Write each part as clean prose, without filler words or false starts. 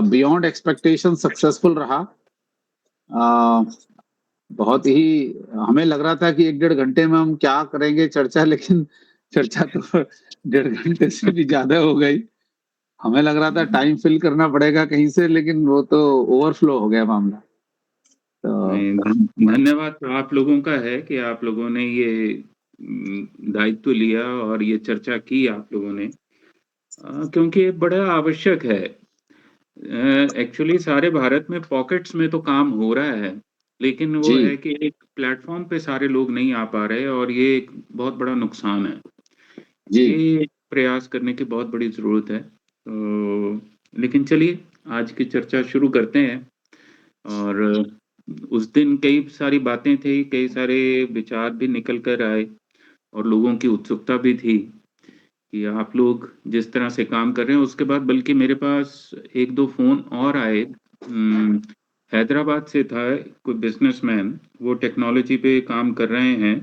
Beyond expectation successful रहा। अ, बहुत ही हमें लग रहा था कि 1 डेढ़ घंटे में हम क्या करेंगे चर्चा, लेकिन चर्चा तो डेढ़ घंटे से भी ज़्यादा हो गई। हमें लग रहा था टाइम फिल करना पड़ेगा कहीं से, लेकिन वो तो ओवरफ्लो हो गया मामला। तो नहीं, धन्यवाद तो आप लोगों का है कि आप लोगों ने ये दायित्व लिया और ये चर्चा की आप लोगों ने, क्योंकि ये बड़ा आवश्यक है। एक्चुअली सारे भारत में पॉकेट्स में तो काम हो रहा है, लेकिन वो जी, है कि एक प्लेटफॉर्म पे सारे लोग नहीं आ पा रहे और ये एक बहुत बड़ा नुकसान है। जी। ये प्रयास करने की बहुत बड़ी ज़रूरत है। तो लेकिन चलिए आज की चर्चा शुरू करते हैं। और उस दिन कई सारी बातें थी, कई सारे विचार भी निकल कर आए और लोगों की उत्सुकता भी थी कि आप लोग जिस तरह से काम कर रहे हैं, उसके बाद बल्कि मेरे पास 1-2 फ़ोन और आए। हैदराबाद से था कोई बिज़नेसमैन, वो टेक्नोलॉजी पे काम कर रहे हैं,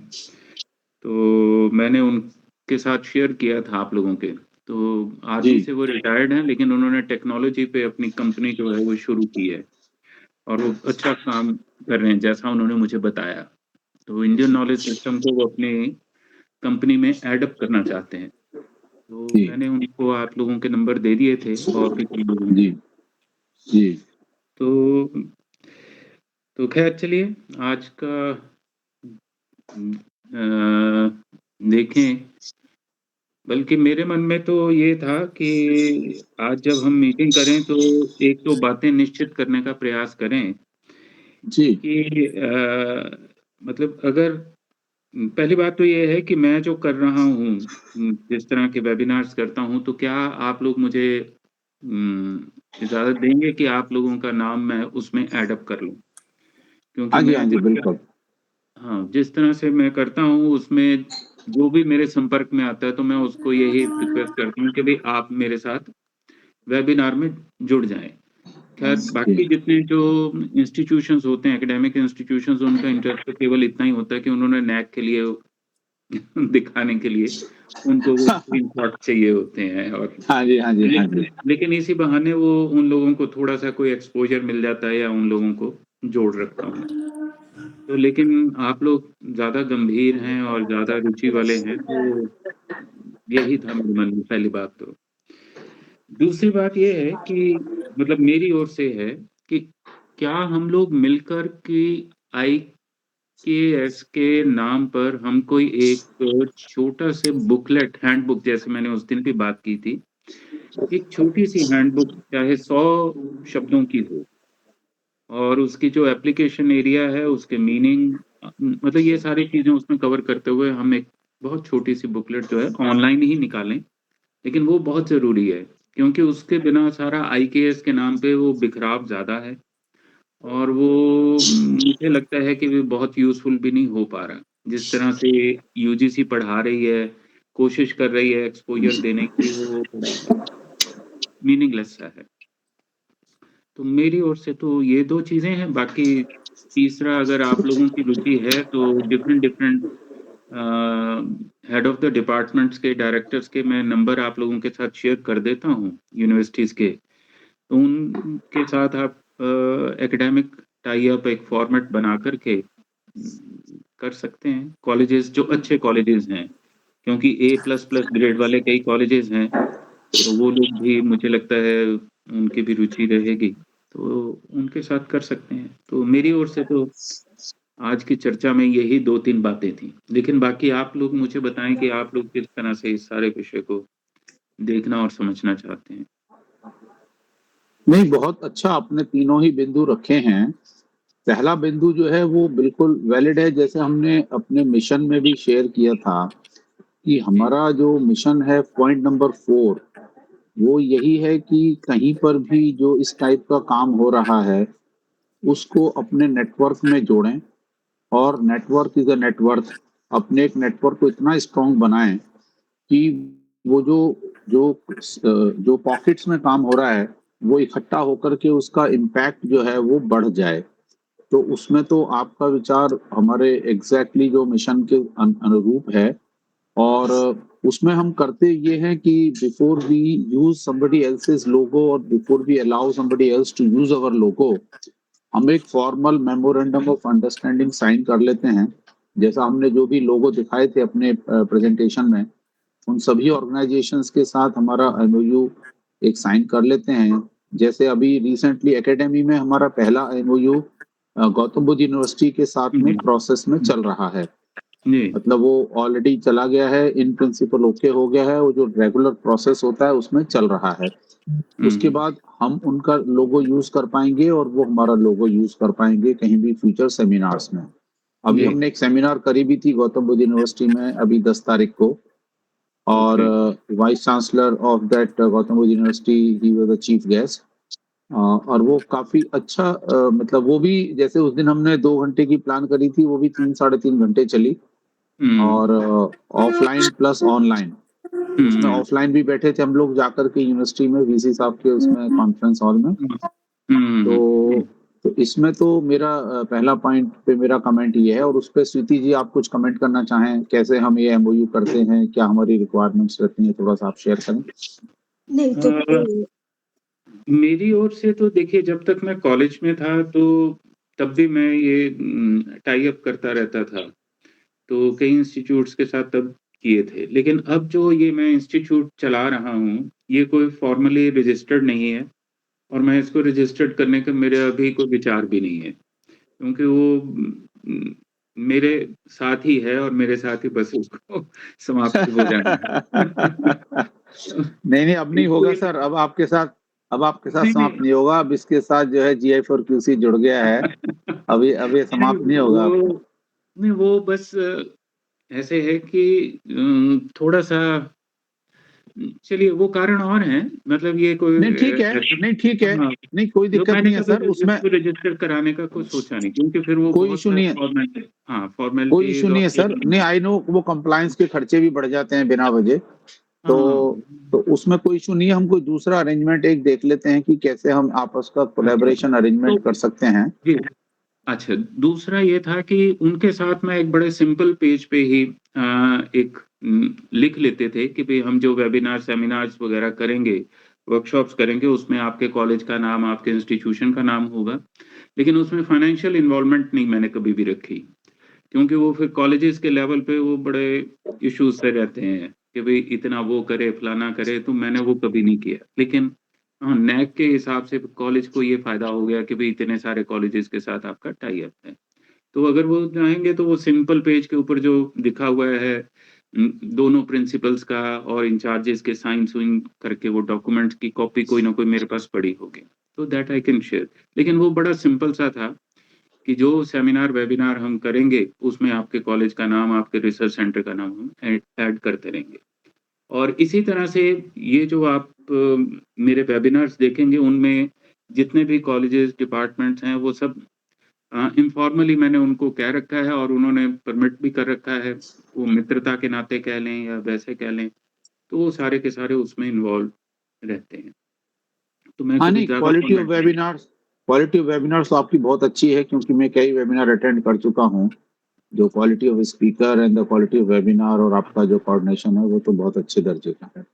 तो मैंने उनके साथ शेयर किया था आप लोगों के। तो जी। आर्मी से वो रिटायर्ड हैं, लेकिन उन्होंने टेक्नोलॉजी पे अपनी कंपनी जो है वो शुरू की है और वो अच्छा काम कर रहे हैं, जैसा उन्होंने मुझे बताया। तो इंडियन नॉलेज सिस्टम को वो अपनी कंपनी में एडॉप्ट करना चाहते हैं। तो जी, मैंने उनको आप लोगों के नंबर दे दिए थे और भी कई लोगों जी, को। जी। तो खैर चलिए आज का देखें, बल्कि मेरे मन में तो ये था कि आज जब हम मीटिंग करें तो 1-2 बातें निश्चित करने का प्रयास करें जी, कि मतलब अगर पहली बात तो ये है कि मैं जो कर रहा हूँ, जिस तरह के वेबिनार्स करता हूँ, तो क्या आप लोग मुझे इजाज़त देंगे कि आप लोगों का नाम मैं उसमें ऐड अप कर लूँ? क्योंकि हाँ जी, हाँ मैं जी, जिस बिल्कुल। हाँ, जिस तरह से मैं करता हूँ उसमें जो भी मेरे संपर्क में आता है तो मैं उसको यही रिक्वेस्ट करता हूँ कि भई आप मेरे साथ वेबिनार में जुड़ जाएँ। खैर जी। बाकी जितने जो इंस्टीट्यूशंस होते हैं, एकेडमिक इंस्टीट्यूशंस, उनका इंटरेस्ट तो केवल इतना ही होता है कि उन्होंने नैक के लिए दिखाने के लिए उनको वो स्क्रीनशॉट चाहिए होते हैं। और हाँ जी, हाँ जी, हाँ लेकिन जी। लेकिन इसी बहाने वो उन लोगों को थोड़ा-सा कोई एक्सपोज़र मिल जाता है या उन लोगों को जोड़ रखता हूँ। तो लेकिन आप लोग ज़्यादा गंभीर हैं और ज़्यादा रुचि वाले हैं, तो यही था मेरे मन में पहली बात तो। दूसरी बात ये है कि मतलब मेरी ओर से है कि क्या हम लोग मिलकर के आईकेएस के नाम पर हम कोई एक छोटा से बुकलेट, हैंडबुक, जैसे मैंने उस दिन भी बात की थी, एक छोटी-सी हैंडबुक चाहे 100 शब्दों की हो और उसकी जो एप्लीकेशन एरिया है, उसके मीनिंग, मतलब ये सारी चीज़ें उसमें कवर करते हुए हम एक बहुत छोटी-सी बुकलेट जो है ऑनलाइन ही निकालें। लेकिन वो बहुत ज़रूरी है, क्योंकि उसके बिना सारा आईकेएस के नाम पे वो बिखराव ज़्यादा है और वो मुझे लगता है कि वो बहुत यूज़फुल भी नहीं हो पा रहा। जिस तरह से यूजीसी पढ़ा रही है, कोशिश कर रही है एक्सपोज़र देने की, वो बड़ा मीनिंगलेस सा है। तो मेरी ओर से तो ये 2 चीज़ें हैं, बाकी तीसरा अगर आप लोगों की रुचि है तो different different head of the departments के, डायरेक्टर्स के मैं नंबर आप लोगों के साथ शेयर कर देता हूँ, यूनिवर्सिटीज़ के। तो उनके साथ आप एकेडमिक टाई अप एक फॉर्मेट बना कर के कर सकते हैं। कॉलेजेस जो अच्छे कॉलेजेस हैं, क्योंकि ए प्लस प्लस ग्रेड वाले कई कॉलेजेस हैं, तो वो लोग भी मुझे लगता है उनकी भी रुचि रहेगी, तो उनके साथ कर सकते हैं। तो मेरी ओर से तो आज की चर्चा में यही 2-3 बातें थी। लेकिन बाकी आप लोग मुझे बताएँ कि आप लोग किस तरह से इस सारे विषय को देखना और समझना चाहते हैं? नहीं, बहुत अच्छा आपने तीनों ही बिंदु रखे हैं। पहला बिंदु जो है वो बिल्कुल वैलिड है, जैसे हमने अपने मिशन में भी शेयर किया था कि जी, हमारा जो मिशन है पॉइंट नंबर 4, वो यही है कि कहीं पर भी जो इस टाइप का काम हो रहा है, उसको अपने नेटवर्क में जोड़ें और नेटवर्क इज़ अ नेटवर्थ। अपने एक नेटवर्क को इतना स्ट्रॉन्ग बनाएँ कि वो जो पॉकेट्स में काम हो रहा है, वो इकट्ठा होकर के उसका इम्पैक्ट जो है वो बढ़ जाए। तो उसमें तो आपका विचार हमारे एग्ज़ैक्टली जो मिशन के अनुरूप है। और उसमें हम करते ये हैं कि before we use somebody else's logo और before we allow somebody else to use our logo, हम एक formal memorandum of understanding sign कर लेते हैं। जैसा हमने जो भी लोगो दिखाए थे अपने प्रेजेंटेशन में, उन सभी ऑर्गेनाइजेशंस के साथ हमारा एमओयू एक साइन कर लेते हैं। जैसे अभी रिसेंटली एकेडमी में हमारा पहला एमओयू गौतम बुद्ध यूनिवर्सिटी के साथ में जी, प्रोसेस में चल रहा है। जी, मतलब वो ऑलरेडी चला गया है, इन प्रिंसिपल ओके हो गया है, वो जो रेगुलर प्रोसेस होता है उसमें चल रहा है। उसके हुँ, बाद हम उनका लोगो यूज कर पाएंगे और वो हमारा लोगो यूज कर पाएंगे कहीं भी फ्यूचर सेमिनार्स में। अभी जी, हमने एक सेमिनार करी भी थी गौतम बुद्ध यूनिवर्सिटी में अभी 10 तारीख को, और okay, vice chancellor of that Gautam Buddha university, he was the chief guest. और वो काफी अच्छा, मतलब वो भी जैसे उस दिन हमने 2 घंटे की प्लान करी थी, वो भी 3 साढ़े 3 घंटे चली। हुँ, और ऑफलाइन प्लस ऑनलाइन, उसमें हुँ, ऑफलाइन भी बैठे थे हम लोग जाकर के यूनिवर्सिटी में वीसी साहब के उसमें कॉन्फ्रेंस हॉल में। हुँ, हुँ, तो हुँ, इसमें तो मेरा पहला पॉइंट पे मेरा कमेंट ये है, और उस पे स्वीति जी आप कुछ कमेंट करना चाहें, कैसे हम ये एमओयू करते हैं, क्या हमारी रिक्वायरमेंट्स रहती हैं, थोड़ा सा आप शेयर करें। नहीं तो अ, मेरी ओर से तो देखिए जब तक मैं कॉलेज में था तो तब भी मैं ये टाई अप करता रहता था। तो कई इंस्टीट्यूट्स के साथ तब किए थे। लेकिन अब जो ये मैं इंस्टीट्यूट चला रहा हूँ, ये कोई फ़ॉर्मली रजिस्टर्ड नहीं है और मैं इसको रजिस्टर्ड करने का मेरे अभी कोई विचार भी नहीं है। क्योंकि वो मेरे साथ ही है और मेरे साथ ही बस उसको समाप्त हो जाना है। नहीं, नहीं, अब नहीं इसको होगा एक सर, अब आपके साथ नहीं, समाप्त नहीं। नहीं होगा, अब इसके साथ जो है जीआई फॉर क्यूसी जुड़ गया है। अब ये नहीं, समाप्त नहीं होगा वो आपका। नहीं वो बस ऐसे है कि थोड़ा-सा चलिए वो कारण और हैं, मतलब ये कोई नहीं ठीक है, ऐसा नहीं ठीक है, हाँ, नहीं कोई जो दिक्कत मैंने नहीं है कभी सर, उसमें इसको रजिस्टर कराने का कोई सोचा नहीं क्योंकि फिर वो कोई बहुत इश्यू नहीं है, हाँ, कोई इश्यू फ़ॉर्मेलिटीज़ नहीं और है ये सर। नहीं, आई नो वो कंप्लायंस के खर्चे भी बढ़ जाते हैं बिना वजह। तो हाँ, उसमें कोई इश्यू नहीं है, हम कोई दूसरा अरेंजमेंट एक देख लेते हैं कि कैसे हम आपस का अच्छा। कोलैबोरेशन तो अरेंजमेंट कर सकते हैं। जी, अच्छा दूसरा ये था कि उनके साथ में एक बड़े सिंपल पेज पे ही एक लिख लेते थे कि भई हम जो वेबिनार, सेमिनार्स वगैरह करेंगे, वर्कशॉप्स करेंगे, उसमें आपके कॉलेज का नाम, आपके इंस्टीट्यूशन का नाम होगा। लेकिन उसमें फाइनेंशियल इन्वॉल्वमेंट नहीं मैंने कभी भी रखी। क्योंकि वो फिर कॉलेजेस के लेवल पे वो बड़े इश्यूज़ से रहते हैं कि भई इतना वो करे, फलाना करे, तो मैंने वो कभी नहीं किया। लेकिन हाँ, नैक के हिसाब से कॉलेज को ये फ़ायदा हो गया कि भई इतने सारे कॉलेजेस के साथ आपका टाई अप है। तो अगर वो चाहेंगे तो वो सिंपल पेज के ऊपर जो लिखा हुआ है दोनों प्रिंसिपल्स का और इंचार्जेस के साइन-सुइन करके वो डॉक्यूमेंट्स की कॉपी कोई ना कोई मेरे पास पड़ी होगी। तो दैट आई कैन शेयर। लेकिन वो बड़ा सिंपल सा था कि जो सेमिनार, वेबिनार हम करेंगे, उसमें आपके कॉलेज का नाम, आपके रिसर्च सेंटर का नाम हम ऐड करते रहेंगे। और इसी तरह से ये जो आप मेरे वेबिनार्स देखेंगे, उनमें जितने भी कॉलेजेस, डिपार्टमेंट्स हैं, वो सब इन्फॉर्मली मैंने उनको कह रखा है और उन्होंने परमिट भी कर रखा है। वो मित्रता के नाते कह लें या वैसे कह लें, तो वो सारे के सारे उसमें इन्वॉल्व रहते हैं। तो मैं हाँ, कभी नहीं, ज़्यादा कमेंट नहीं क्वालिटी ऑफ वेबिनार्स तो आपकी बहुत अच्छी है, क्योंकि मैं कई वेबिनार अटेंड कर चुका हूँ। जो quality of speaker and the quality of webinar और आपका जो कोऑर्डिनेशन है, वो तो बहुत अच्छे दर्जे का है।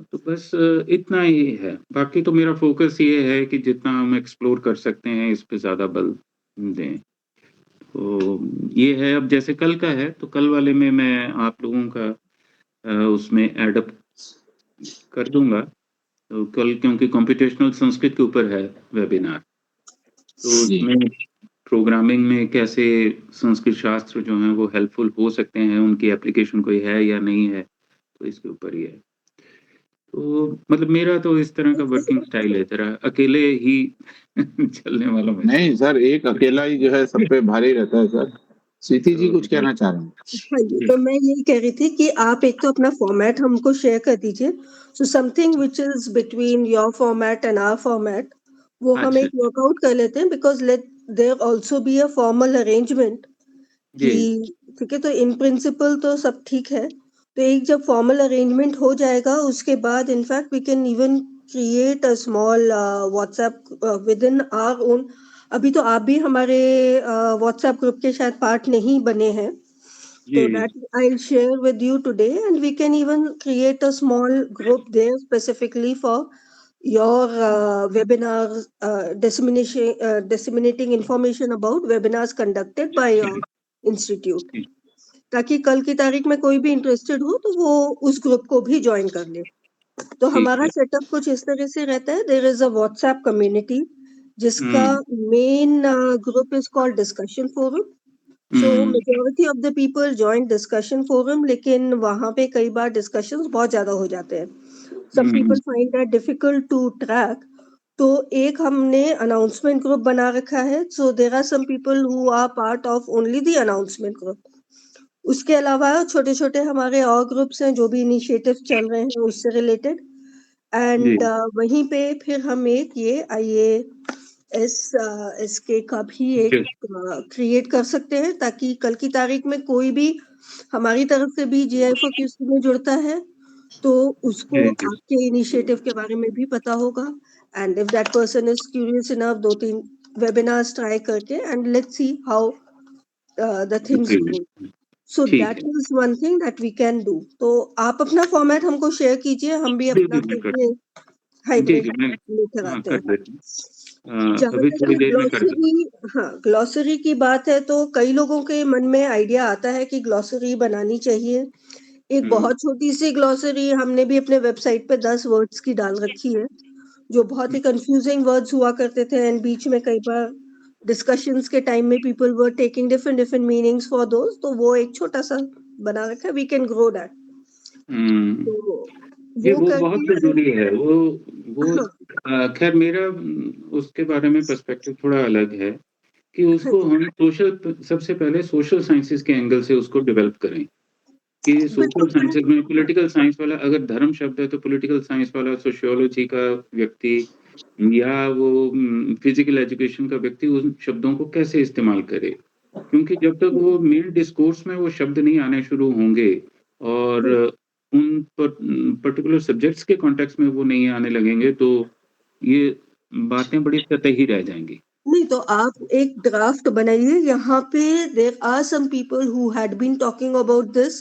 तो बस इतना ही है। बाकी तो मेरा फ़ोकस ये है कि जितना हम एक्सप्लोर कर सकते हैं, इस पे ज़्यादा बल दें। तो ये है अब जैसे कल का है, तो कल वाले में मैं आप लोगों का उसमें ऐड अप कर दूँगा। तो कल क्योंकि कम्प्यूटेशनल संस्कृत के ऊपर है वेबिनार, तो जी। उसमें प्रोग्रामिंग में कैसे संस्कृत शास्त्र जो हैं, वो हेल्पफुल हो सकते हैं, उनकी एप्लीकेशन कोई है या नहीं है, तो इसके ऊपर ही है। तो मतलब मेरा तो इस तरह का वर्किंग स्टाइल है, ज़रा अकेले ही चलने वाला मैं नहीं सर, एक अकेला ही जो है सब पे भारी रहता है सर। स्वीति जी तो कुछ कहना चाह रहे हैं? हाँ जी, जी, तो मैं यही कह रही थी कि आप एक तो अपना फॉर्मेट हमको शेयर कर दीजिए। So something which is between your format and our format, वो हम अच्छा, एक वर्कआउट कर लेते हैं, because let there also be a formal arrangement जी, कि ठीक है, तो इन प्रिंसिपल तो सब ठीक है। तो एक जब फॉर्मल अरेंजमेंट हो जाएगा, उसके बाद in fact we can even create a small WhatsApp within our own. अभी तो आप भी हमारे व्हाट्सएप ग्रुप के शायद पार्ट नहीं बने हैं। So ji, that I'll share with you today, and we can even create a small group there specifically for your webinars, disseminating information about webinars conducted by your institute, जी, ताकि कल की तारीख में कोई भी इंटरेस्टेड हो तो वो उस ग्रुप को भी ज्वाइन कर ले। तो ठीक हमारा है। सेटअप कुछ इस तरह से रहता है। There is a WhatsApp community जिसका um, main group is called discussion forum. So um, majority of the people join discussion forum, लेकिन वहां पे कई बार डिस्कशंस बहुत ज्यादा हो जाते हैं। Some um, people find that difficult to track. तो एक हमने अनाउंसमेंट ग्रुप बना रखा है। So there are some people who are part of only the announcement group. उसके अलावा छोटे छोटे हमारे और ग्रुप्स हैं जो भी इनिशिएटिव चल रहे हैं उससे रिलेटेड। जी, एंड वहीं पे फिर हम एक ये इसके का भी एक जी, क्रिएट कर सकते हैं, ताकि कल की तारीख में कोई भी हमारी तरफ से भी GIFOQ में जुड़ता है तो उसको जी, जी, आपके इनिशिएटिव के बारे में भी पता होगा। And if that person is curious enough, 2-3 webinars try करके and let's see how the things okay, go. So ठीक दैट है। Is one thing that we can do. तो आप अपना फॉर्मेट हमको शेयर कीजिए, हम भी जी, अपना जी, मैं फिर कर ये जी, हाइब्रिड जी, मैं लेकर हाँ, आते कर हैं। देता हूँ। जहाँ अभी तक थोड़ी देर में कर देता ग्लॉसरी, हाँ, ग्लॉसरी की बात है तो कई लोगों के मन में आइडिया आता है कि ग्लॉसरी बनानी चाहिए। एक हूँ। बहुत छोटी सी ग्लॉसरी हमने भी अपने वेबसाइट पे 10 वर्ड्स की डाल रखी है, जो बहुत ही कंफ्यूजिंग वर्ड्स हुआ करते थे एंड बीच में कई बार डिस्कशंस के टाइम में people were taking different different meanings for those. तो वो एक छोटा सा बना रखा है, वी कैन ग्रो दैट। हुँ। तो जी, वो वो बहुत करके फिर, ज़रूरी है। वो हाँ, ख़ैर मेरा उसके बारे में पर्सपेक्टिव थोड़ा अलग है कि हाँ उसको हम सबसे पहले सोशल साइंसेज़ के एंगल से उसको डेवलप करें कि सोशल बिल्कुल। साइंसेज़ में पॉलिटिकल साइंस वाला अगर धर्म शब्द है, तो पॉलिटिकल साइंस वाला सोशियोलॉजी का व्यक्ति या वो फिज़िकल एजुकेशन का व्यक्ति उन शब्दों को कैसे इस्तेमाल करे। क्योंकि जब तक वो मेन डिस्कोर्स में वो शब्द नहीं आने शुरू होंगे और उन पर्टिकुलर सब्जेक्ट्स के कॉन्टेक्स्ट में वो नहीं आने लगेंगे, तो ये बातें बड़ी सतही रह जाएँगी। नहीं, तो आप एक ड्राफ्ट बनाइए। यहाँ पे there are some people who had been talking about this,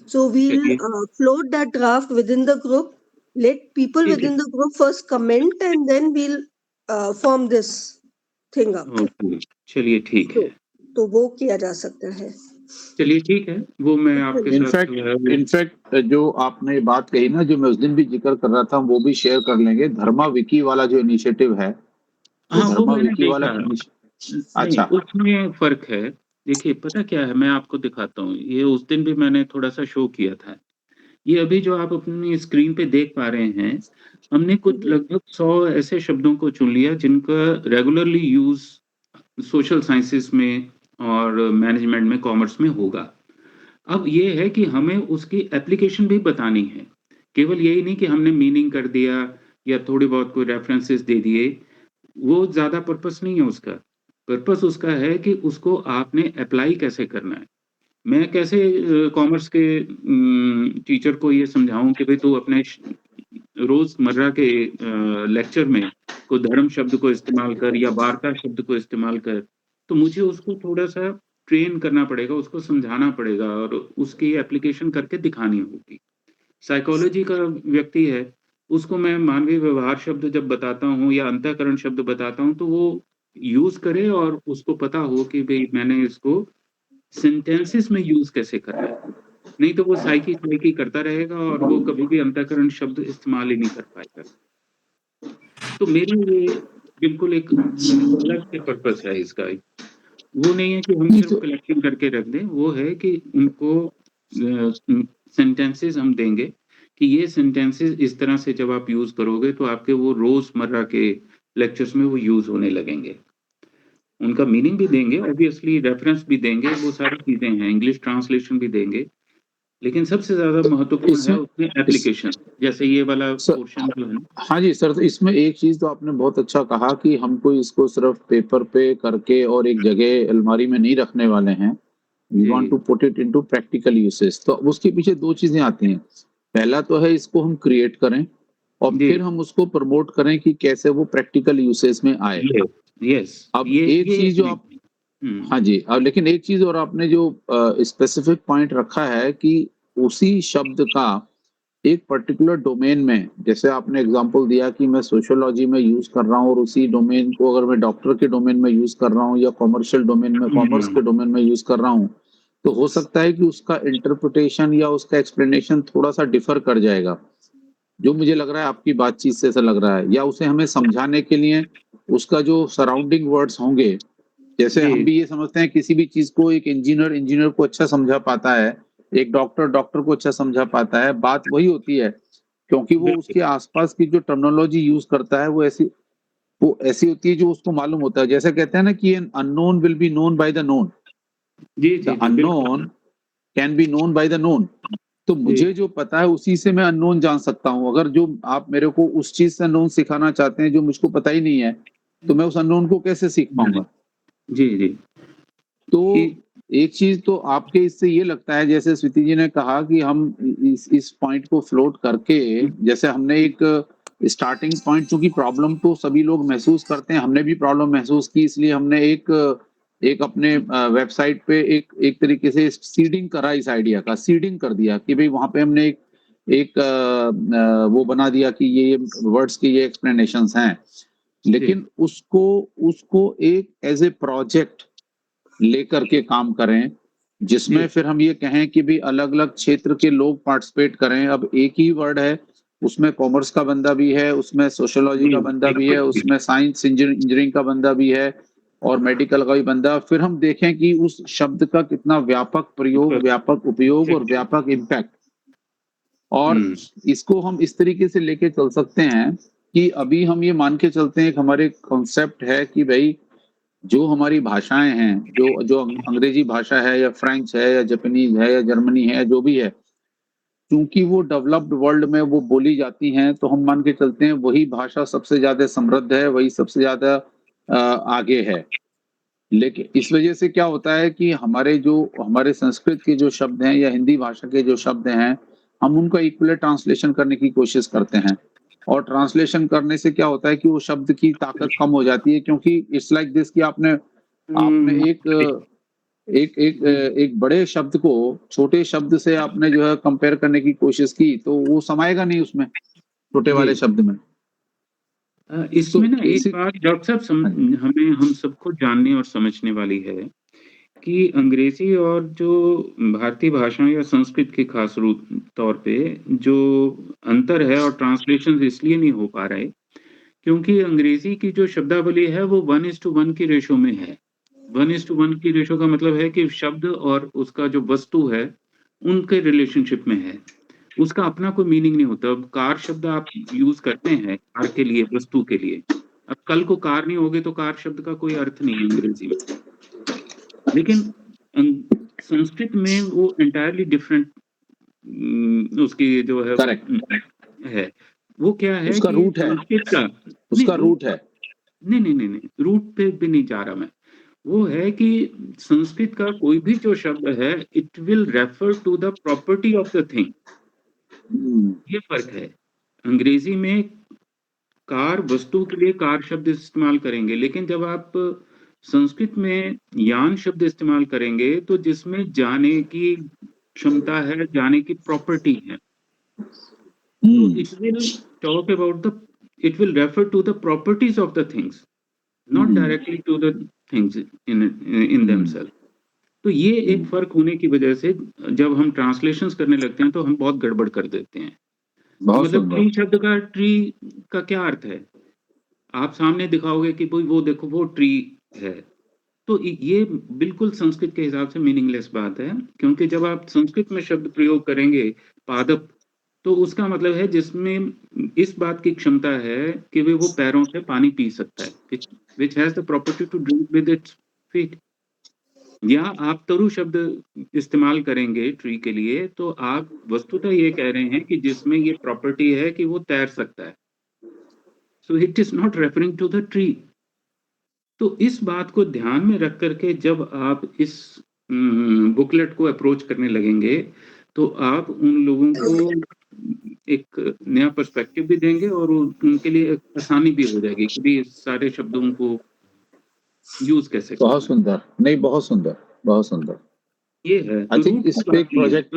so we'll चलिए float that draft within the group. Let people ठीक विद है, in the group first comment and then we'll form this thing up. Okay, चलिए ठीक तो है। तो वो किया जा सकता है। चलिए ठीक है, वो मैं आपके साथ इनफैक्ट जो है वो इनफैक्ट जो आपने बात कही ना, जो मैं उस दिन भी ज़िक्र कर रहा था, वो भी शेयर कर लेंगे। धर्मा विकी वाला जो इनिशिएटिव है, वो हाँ, वो धर्मा मैंने विकी वाला देखा। नहीं, अच्छा, उसमें फ़र्क है। देखिए, पता क्या है, मैं आपको दिखाता हूँ। ये उस दिन भी मैंने थोड़ा-सा शो किया था। ये अभी जो आप अपनी स्क्रीन पे देख पा रहे हैं, हमने कुछ लगभग 100 ऐसे शब्दों को चुन लिया जिनका रेगुलरली यूज़ सोशल साइंसेज़ में और मैनेजमेंट में, कॉमर्स में होगा। अब ये है कि हमें उसकी एप्लीकेशन भी बतानी है। केवल यही नहीं कि हमने मीनिंग कर दिया या थोड़ी बहुत कोई रेफरेंसेस दे दिए, वो ज़्यादा पर्पस नहीं है उसका। पर्पस उसका है कि उसको आपने एप्लाई कैसे करना है। मैं कैसे कॉमर्स के टीचर को ये समझाऊँ कि भई तू अपने रोज़मर्रा के लेक्चर में कोई धर्म शब्द को इस्तेमाल कर या वार्ता शब्द को इस्तेमाल कर। तो मुझे उसको थोड़ा-सा ट्रेन करना पड़ेगा, उसको समझाना पड़ेगा और उसकी एप्लीकेशन करके दिखानी होगी। साइकोलॉजी का व्यक्ति है, उसको मैं मानवीय व्यवहार शब्द जब बताता हूँ या अंतःकरण शब्द बताता हूँ, तो वो यूज़ करे और उसको पता हो कि भई मैंने इसको सेंटेंसेस में यूज़ कैसे करना है। नहीं तो वो साइकी-साइकी करता रहेगा और वो कभी भी अंतःकरण शब्द इस्तेमाल ही नहीं कर पाएगा। तो मेरे लिए बिल्कुल एक अलग से पर्पस है इसका। वो नहीं है कि हम नहीं सिर्फ़ तो कलेक्टिंग करके रख दें, वो है कि उनको सेंटेंसेस हम देंगे कि ये सेंटेंसेस इस तरह से जब आप यूज़ करोगे तो आपके वो रोज़मर्रा के लेक्चर्स में वो यूज़ होने लगेंगे। उनका मीनिंग भी देंगे, ऑब्वियसली रेफ़रेंस भी देंगे, वो सारी चीज़ें हैं, इंग्लिश ट्रांसलेशन भी देंगे। लेकिन सबसे ज़्यादा महत्वपूर्ण है इसमें उसमें इस एप्लीकेशन, जैसे ये वाला स पोर्शन जो है ना। हाँ जी सर, तो इसमें एक चीज़ तो आपने बहुत अच्छा कहा कि हमको इसको सिर्फ़ पेपर पे करके और एक जगह अलमारी में नहीं रखने वाले हैं। वी वांट जी, to put it into practical usage. तो उसके पीछे 2 चीज़ें आती हैं। पहला तो है इसको हम क्रिएट करें और जी, फिर हम उसको प्रमोट करें कि कैसे वो प्रैक्टिकल यूसेज में आए। ये यस, अब ये एक ये चीज़ जो आप नहीं, हाँ जी, लेकिन एक चीज़ और आपने जो स्पेसिफिक पॉइंट रखा है कि उसी शब्द का एक पर्टिकुलर डोमेन में, जैसे आपने एग्ज़ाम्पल दिया कि मैं सोशियोलॉजी में यूज़ कर रहा हूँ और उसी डोमेन को अगर मैं डॉक्टर के डोमेन में यूज़ कर रहा हूँ या कॉमर्शियल डोमेन में, कॉमर्स के डोमेन में यूज़ कर रहा हूँ, तो हो सकता है कि उसका इंटरप्रिटेशन या उसका एक्सप्लेनेशन थोड़ा-सा डिफ़र कर जाएगा। जो मुझे लग रहा है आपकी बातचीत से ऐसा लग रहा है, या उसे हमें समझाने के लिए उसका जो सराउंडिंग वर्ड्स होंगे, जैसे हम जी, भी ये समझते हैं किसी भी चीज़ को एक इंजीनियर को अच्छा समझा पाता है, एक डॉक्टर को अच्छा समझा पाता है, बात वही होती है, क्योंकि वो बिल्कुल। उसके आस-पास की जो टर्मिनोलॉजी यूज़ करता है वो ऐसी होती है जो उसको मालूम होता है। जैसे कहते हैं ना कि an unknown will be known by the known, जी, द जी, जी, अननोन बिल्कुल। Can be known by the known. तो जी, मुझे जो पता है उसी से मैं अननोन जान सकता हूँ। अगर जो आप मेरे को उस चीज़ से अननोन सिखाना चाहते हैं जो मुझको पता ही नहीं है, तो मैं उस अननोन को कैसे सीख पाऊँगा? जी, जी। तो कि एक चीज़ तो आपके इससे ये लगता है, जैसे स्वीति जी ने कहा कि हम इस पॉइंट को फ्लोट करके, जैसे हमने एक स्टार्टिंग पॉइंट, चूँकि प्रॉब्लम तो सभी लोग महसूस करते हैं, हमने भी प्रॉब्लम महसूस की, इसलिए हमने एक एक अपने वेबसाइट पे एक एक तरीके से सीडिंग करा इस आइडिया का, सीडिंग कर दिया कि भई वहाँ पे हमने एक एक वो बना दिया कि ये वर्ड्स के ये एक्सप्लेनेशंस हैं। जी, लेकिन उसको उसको एक एज़ ए प्रोजेक्ट लेकर के काम करें, जिसमें जी, फिर हम ये कहें कि भई अलग-अलग क्षेत्र के लोग पार्टिसिपेट करें। अब एक ही वर्ड है, उसमें कॉमर्स का बंदा भी है, उसमें सोशियोलॉजी जी, का बंदा भी बिल्कुल है, जी, उसमें साइंस इंजीनियरिंग का बंदा भी है और मेडिकल का भी बंदा। फिर हम देखें कि उस शब्द का कितना व्यापक प्रयोग, बिल्कुल, व्यापक उपयोग और एग्ज़ैक्टली। व्यापक इम्पैक्ट। और हुँ, इसको हम इस तरीके से लेके चल सकते हैं कि अभी हम ये मान के चलते हैं, एक हमारे कॉन्सेप्ट है कि भई जो हमारी भाषाएँ हैं, जो जो अंग्रेज़ी भाषा है या फ्रेंच है या जापानीज़ है या जर्मनी है, जो भी है, चूँकि वो डेवलप्ड वर्ल्ड में वो बोली जाती हैं, तो हम मान के चलते हैं वही भाषा सबसे ज़्यादा समृद्ध है, वही सबसे ज़्यादा आगे है। लेकिन इस वजह से क्या होता है कि हमारे संस्कृत के जो शब्द हैं या हिंदी भाषा के जो शब्द हैं, हम उनका इक्विलेट ट्रांसलेशन करने की कोशिश करते हैं। और ट्रांसलेशन करने से क्या होता है कि वो शब्द की ताकत कम हो जाती है, क्योंकि इट्स लाइक दिस कि आपने आपने एक जी, एक बड़े शब्द को छोटे शब्द से आपने जो है कंपेयर करने की कोशिश की, तो वो समाएगा नहीं उसमें, छोटे जी। वाले शब्द में। सो इसमें ना एक बेसिक बात डॉक्टर साहब हाँ, हमें हम सबको जानने और समझने वाली है कि अंग्रेज़ी और जो भारतीय भाषाओं या संस्कृत के ख़ास रूप तौर पे जो अंतर है और ट्रांसलेशंस इसलिए नहीं हो पा रहे, क्योंकि अंग्रेज़ी की जो शब्दावली है वो 1:1 की रेशो में है। 1:1 की रेशो का मतलब है कि शब्द और उसका जो वस्तु है, उनके रिलेशनशिप में है। उसका अपना कोई मीनिंग नहीं होता। अब कार शब्द आप यूज़ करते हैं कार के लिए, वस्तु के लिए। अब कल को कार नहीं होगी तो कार शब्द का कोई अर्थ नहीं है अंग्रेज़ी में। लेकिन संस्कृत में वो एंटायरली डिफरेंट उसकी जो है करेक्ट, है। वो क्या है उसका कि रूट है, संस्कृत का नहीं उसका रूट रूट है। नहीं, नहीं, नहीं, नहीं, रूट पे भी नहीं जा रहा मैं। वो है कि संस्कृत का कोई भी जो शब्द है, it will refer to the property of the thing, um, ये फ़र्क है। अंग्रेज़ी में कार वस्तु के लिए कार शब्द इस्तेमाल करेंगे, लेकिन जब आप संस्कृत में यान शब्द इस्तेमाल करेंगे, तो जिसमें जाने की क्षमता है, जाने की प्रॉपर्टी है। So hmm, it will talk about the it will refer to the properties of the things, not hmm, directly to the things in hmm, themselves. तो ये एक हुँ, फ़र्क होने की वजह से जब हम ट्रांसलेशंस करने लगते हैं, तो हम बहुत गड़बड़ कर देते हैं। बहुत मतलब सुंदर। ट्री शब्द का ट्री का क्या अर्थ है? आप सामने दिखाओगे कि भई वो देखो वो ट्री है। तो ये बिल्कुल संस्कृत के हिसाब से मीनिंगलेस बात है, क्योंकि जब आप संस्कृत में शब्द प्रयोग करेंगे पादप, तो उसका मतलब है जिसमें इस बात की क्षमता है कि वो पैरों से पानी पी सकता है, which has the property to drink with its feet. या आप तरु शब्द इस्तेमाल करेंगे ट्री के लिए, तो आप वस्तुतः ये कह रहे हैं कि जिसमें ये प्रॉपर्टी है कि वो तैर सकता है। So it is not referring to the tree. तो इस बात को ध्यान में रख कर के जब आप इस बुकलेट को अप्रोच करने लगेंगे, तो आप उन लोगों को एक नया पर्सपेक्टिव भी देंगे और उनके लिए एक आसानी भी हो जाएगी कि भी सारे शब्दों को यूज कैसे बहुत करना है। सुंदर, नहीं बहुत सुंदर, बहुत सुंदर। ये है आई तो थिंक रूट इस पे एक प्रोजेक्ट,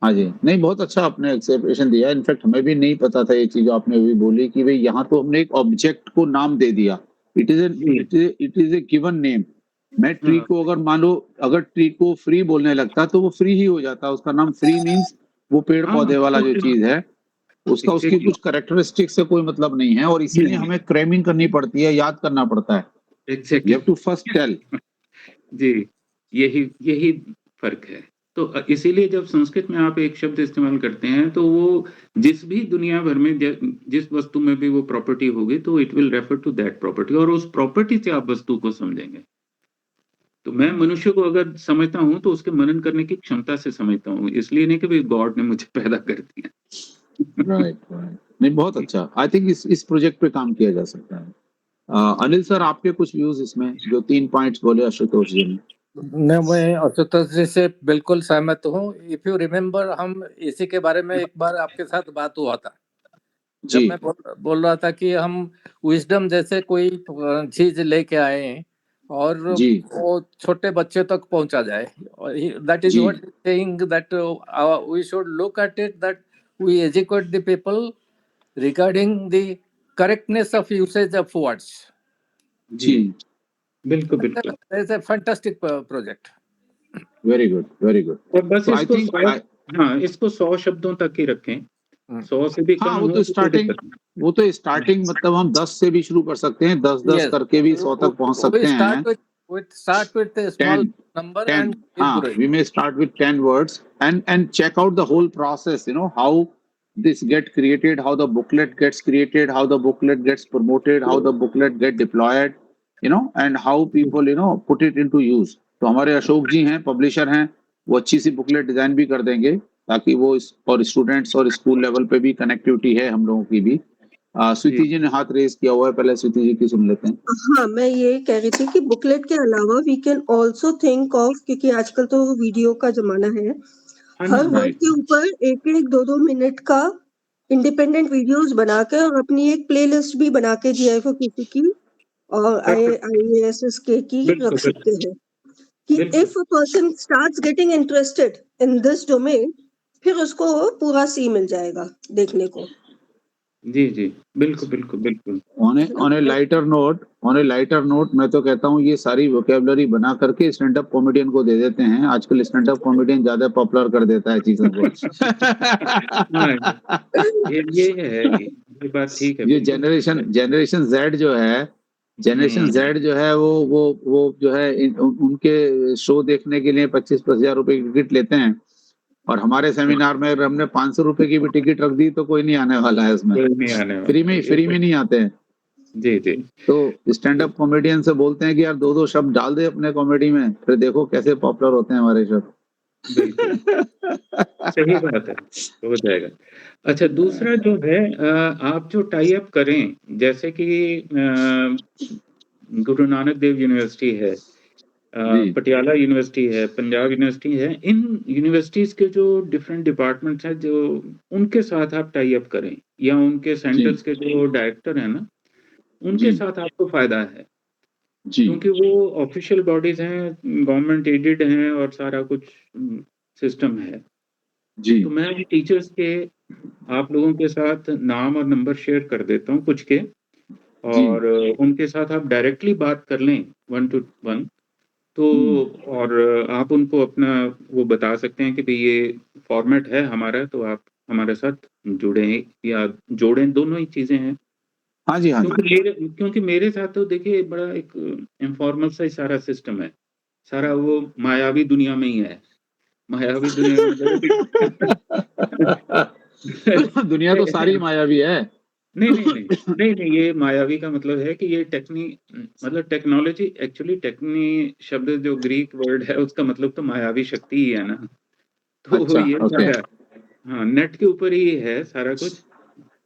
हाँ जी, नहीं बहुत अच्छा आपने एक्सप्लेनेशन दिया। इनफैक्ट हमें भी नहीं पता था ये चीज जो आपने अभी बोली कि भाई यहाँ तो हमने एक ऑब्जेक्ट को नाम दे दिया। It is a given name. मैं ट्री को अगर मान लो, अगर ट्री को फ्री बोलने लगता तो वो फ्री ही हो जाता। उसका नाम फ्री मीन्स वो पेड़ पौधे वाला जो चीज है उसका, उसकी एग्जैक्टली कुछ कैरेक्टरिस्टिक से कोई मतलब नहीं है, और इसीलिए हमें क्रैमिंग करनी पड़ती है, याद करना पड़ता है। You exactly have to first tell. जी, यही यही फ़र्क है। तो इसीलिए जब संस्कृत में आप एक शब्द इस्तेमाल करते हैं, तो वो जिस भी दुनिया भर में जिस वस्तु में भी वो प्रॉपर्टी होगी, तो it will refer to that property और उस प्रॉपर्टी से आप वस्तु को समझेंगे। तो मैं मनुष्य को अगर समझता हूँ, तो उसके मनन करने की क्षमता से समझता हूँ, इसलिए नहीं कि भई गॉड ने मुझे पैदा कर दिया। Right, right. नहीं बहुत अच्छा। आई थिंक इस प्रोजेक्ट पे काम किया जा सकता है। अनिल सर, आपके कुछ व्यूज इसमें, जो 3 पॉइंट्स बोले आशुतोष जी ने? नहीं, मैं आशुतोष जी से बिल्कुल सहमत हूँ। इफ यू रिमेम्बर, हम इसी के बारे में एक बार आपके साथ बात हुआ था। जब जी, मैं बोल रहा था कि हम विजडम जैसे कोई चीज लेके आए और जी, वो छोटे बच्चे तक पहुंचा जाए। दैट इज जी, what saying that we should look at it, that we educate the people regarding the correctness of usage of words. जी, जी। बिल्कुल, बिल्कुल। It's a fantastic project. Very good, very good. और बस तो आई इसको थिंक 100 हाँ, इसको 100 शब्दों तक ही रखें। 100 से भी हाँ, कम वो हो तो तो कोई स्टार्टिंग, दिक्कत नहीं। वो तो स्टार्टिंग मतलब हम 10 से भी शुरू कर सकते हैं, 10-10 Yes, करके भी 100 तक पहुंच we सकते हैं। start with a small 10, number 10, and keep हाँ, growing. we may start with 10 words and check out the whole process, how this get created, how the booklet gets created, how the booklet gets promoted, how the booklet get deployed, and how people, put it into use. तो हमारे अशोक जी हैं, publisher हैं, वो अच्छी सी booklet design भी कर देंगे, ताकि वो और स्टूडेंट्स और स्कूल लेवल पे भी कनेक्टिविटी है हम लोगों की भी। स्वीति जी ने हाथ रेज किया हुआ है, पहले स्वीति जी की सुन लेते हैं। हाँ, मैं ये कह रही थी कि बुकलेट के अलावा we can also think of, क्योंकि आजकल तो वीडियो का ज़माना है। हर वर्ड के ऊपर 1-1, 2-2 मिनट का इंडिपेंडेंट वीडियोस बनाकर और अपनी एक प्लेलिस्ट भी बना के जीआईएफ किसी की और आईएएसएसके की बिल्कुल, रख सकते हैं कि बिल्कुल। If a person starts getting interested in this domain, फिर उसको पूरा सी मिल जाएगा देखने को। जी, जी। बिल्कुल, बिल्कुल, बिल्कुल। ऑन ए लाइटर नोट, मैं तो कहता हूँ ये सारी वोकैबुलरी बना करके स्टैंड अप कॉमेडियन को दे देते हैं। आजकल स्टैंड अप कॉमेडियन ज्यादा पॉपुलर कर देता है चीजों को। हाँ, ये है, ये बात ठीक है, ये बिल्कुल ठीक है। जनरेशन जेड जो है, वो जो है उनके शो देखने के लिए 25-25 हजार रुपए की टिकट लेते हैं, और हमारे सेमिनार में अगर हमने 500 रुपए की भी टिकट रख दी तो कोई नहीं आने वाला है उसमें। कोई नहीं आने फ्री वाला में है, ये फ्री तो में नहीं आते हैं। जी, जी। तो स्टैंड अप कॉमेडियन से बोलते हैं कि यार 2-2 शब्द डाल दे अपने कॉमेडी में, फिर देखो कैसे पॉपुलर होते हैं हमारे शब्द। बिल्कुल, सही बात है, हो जाएगा। अच्छा दूसरा जो है आप जो टाई अप करें, जैसे कि गुरु नानक देव यूनिवर्सिटी है, जी, पटियाला यूनिवर्सिटी है, पंजाब यूनिवर्सिटी है, इन यूनिवर्सिटीज़ के जो डिफरेंट डिपार्टमेंट्स हैं, जो उनके साथ आप टाई अप करें या उनके जी, सेंटर्स के जो डायरेक्टर हैं ना, उनके जी, साथ आपको फ़ायदा है। जी, क्योंकि वो ऑफ़िशियल बॉडीज़ हैं, गवर्नमेंट एडेड हैं और सारा कुछ सिस्टम है। जी, तो मैं टीचर्स के आप लोगों के साथ नाम और नंबर शेयर कर देता हूँ कुछ के, जी, और उनके साथ आप डायरेक्टली बात कर लें 1 टू 1, तो और आप उनको अपना वो बता सकते हैं कि भई ये फॉर्मेट है हमारा, तो आप हमारे साथ जुड़ें या जोड़ें, दोनों ही चीज़ें हैं। हाँ जी, हाँ जी, क्योंकि मेरे साथ तो देखिए बड़ा एक इन्फॉर्मल सा ही सारा सिस्टम है। सारा वो मायावी दुनिया में ही है। मायावी दुनिया में मतलब दुनिया तो सारी मायावी है। नहीं, नहीं, नहीं। नहीं, नहीं, ये मायावी का मतलब है कि ये मतलब टेक्नोलॉजी एक्चुअली शब्द जो ग्रीक वर्ड है उसका मतलब तो मायावी शक्ति ही है ना। तो अच्छा, ये ओके। सारा हाँ, नेट के ऊपर ही है सारा कुछ,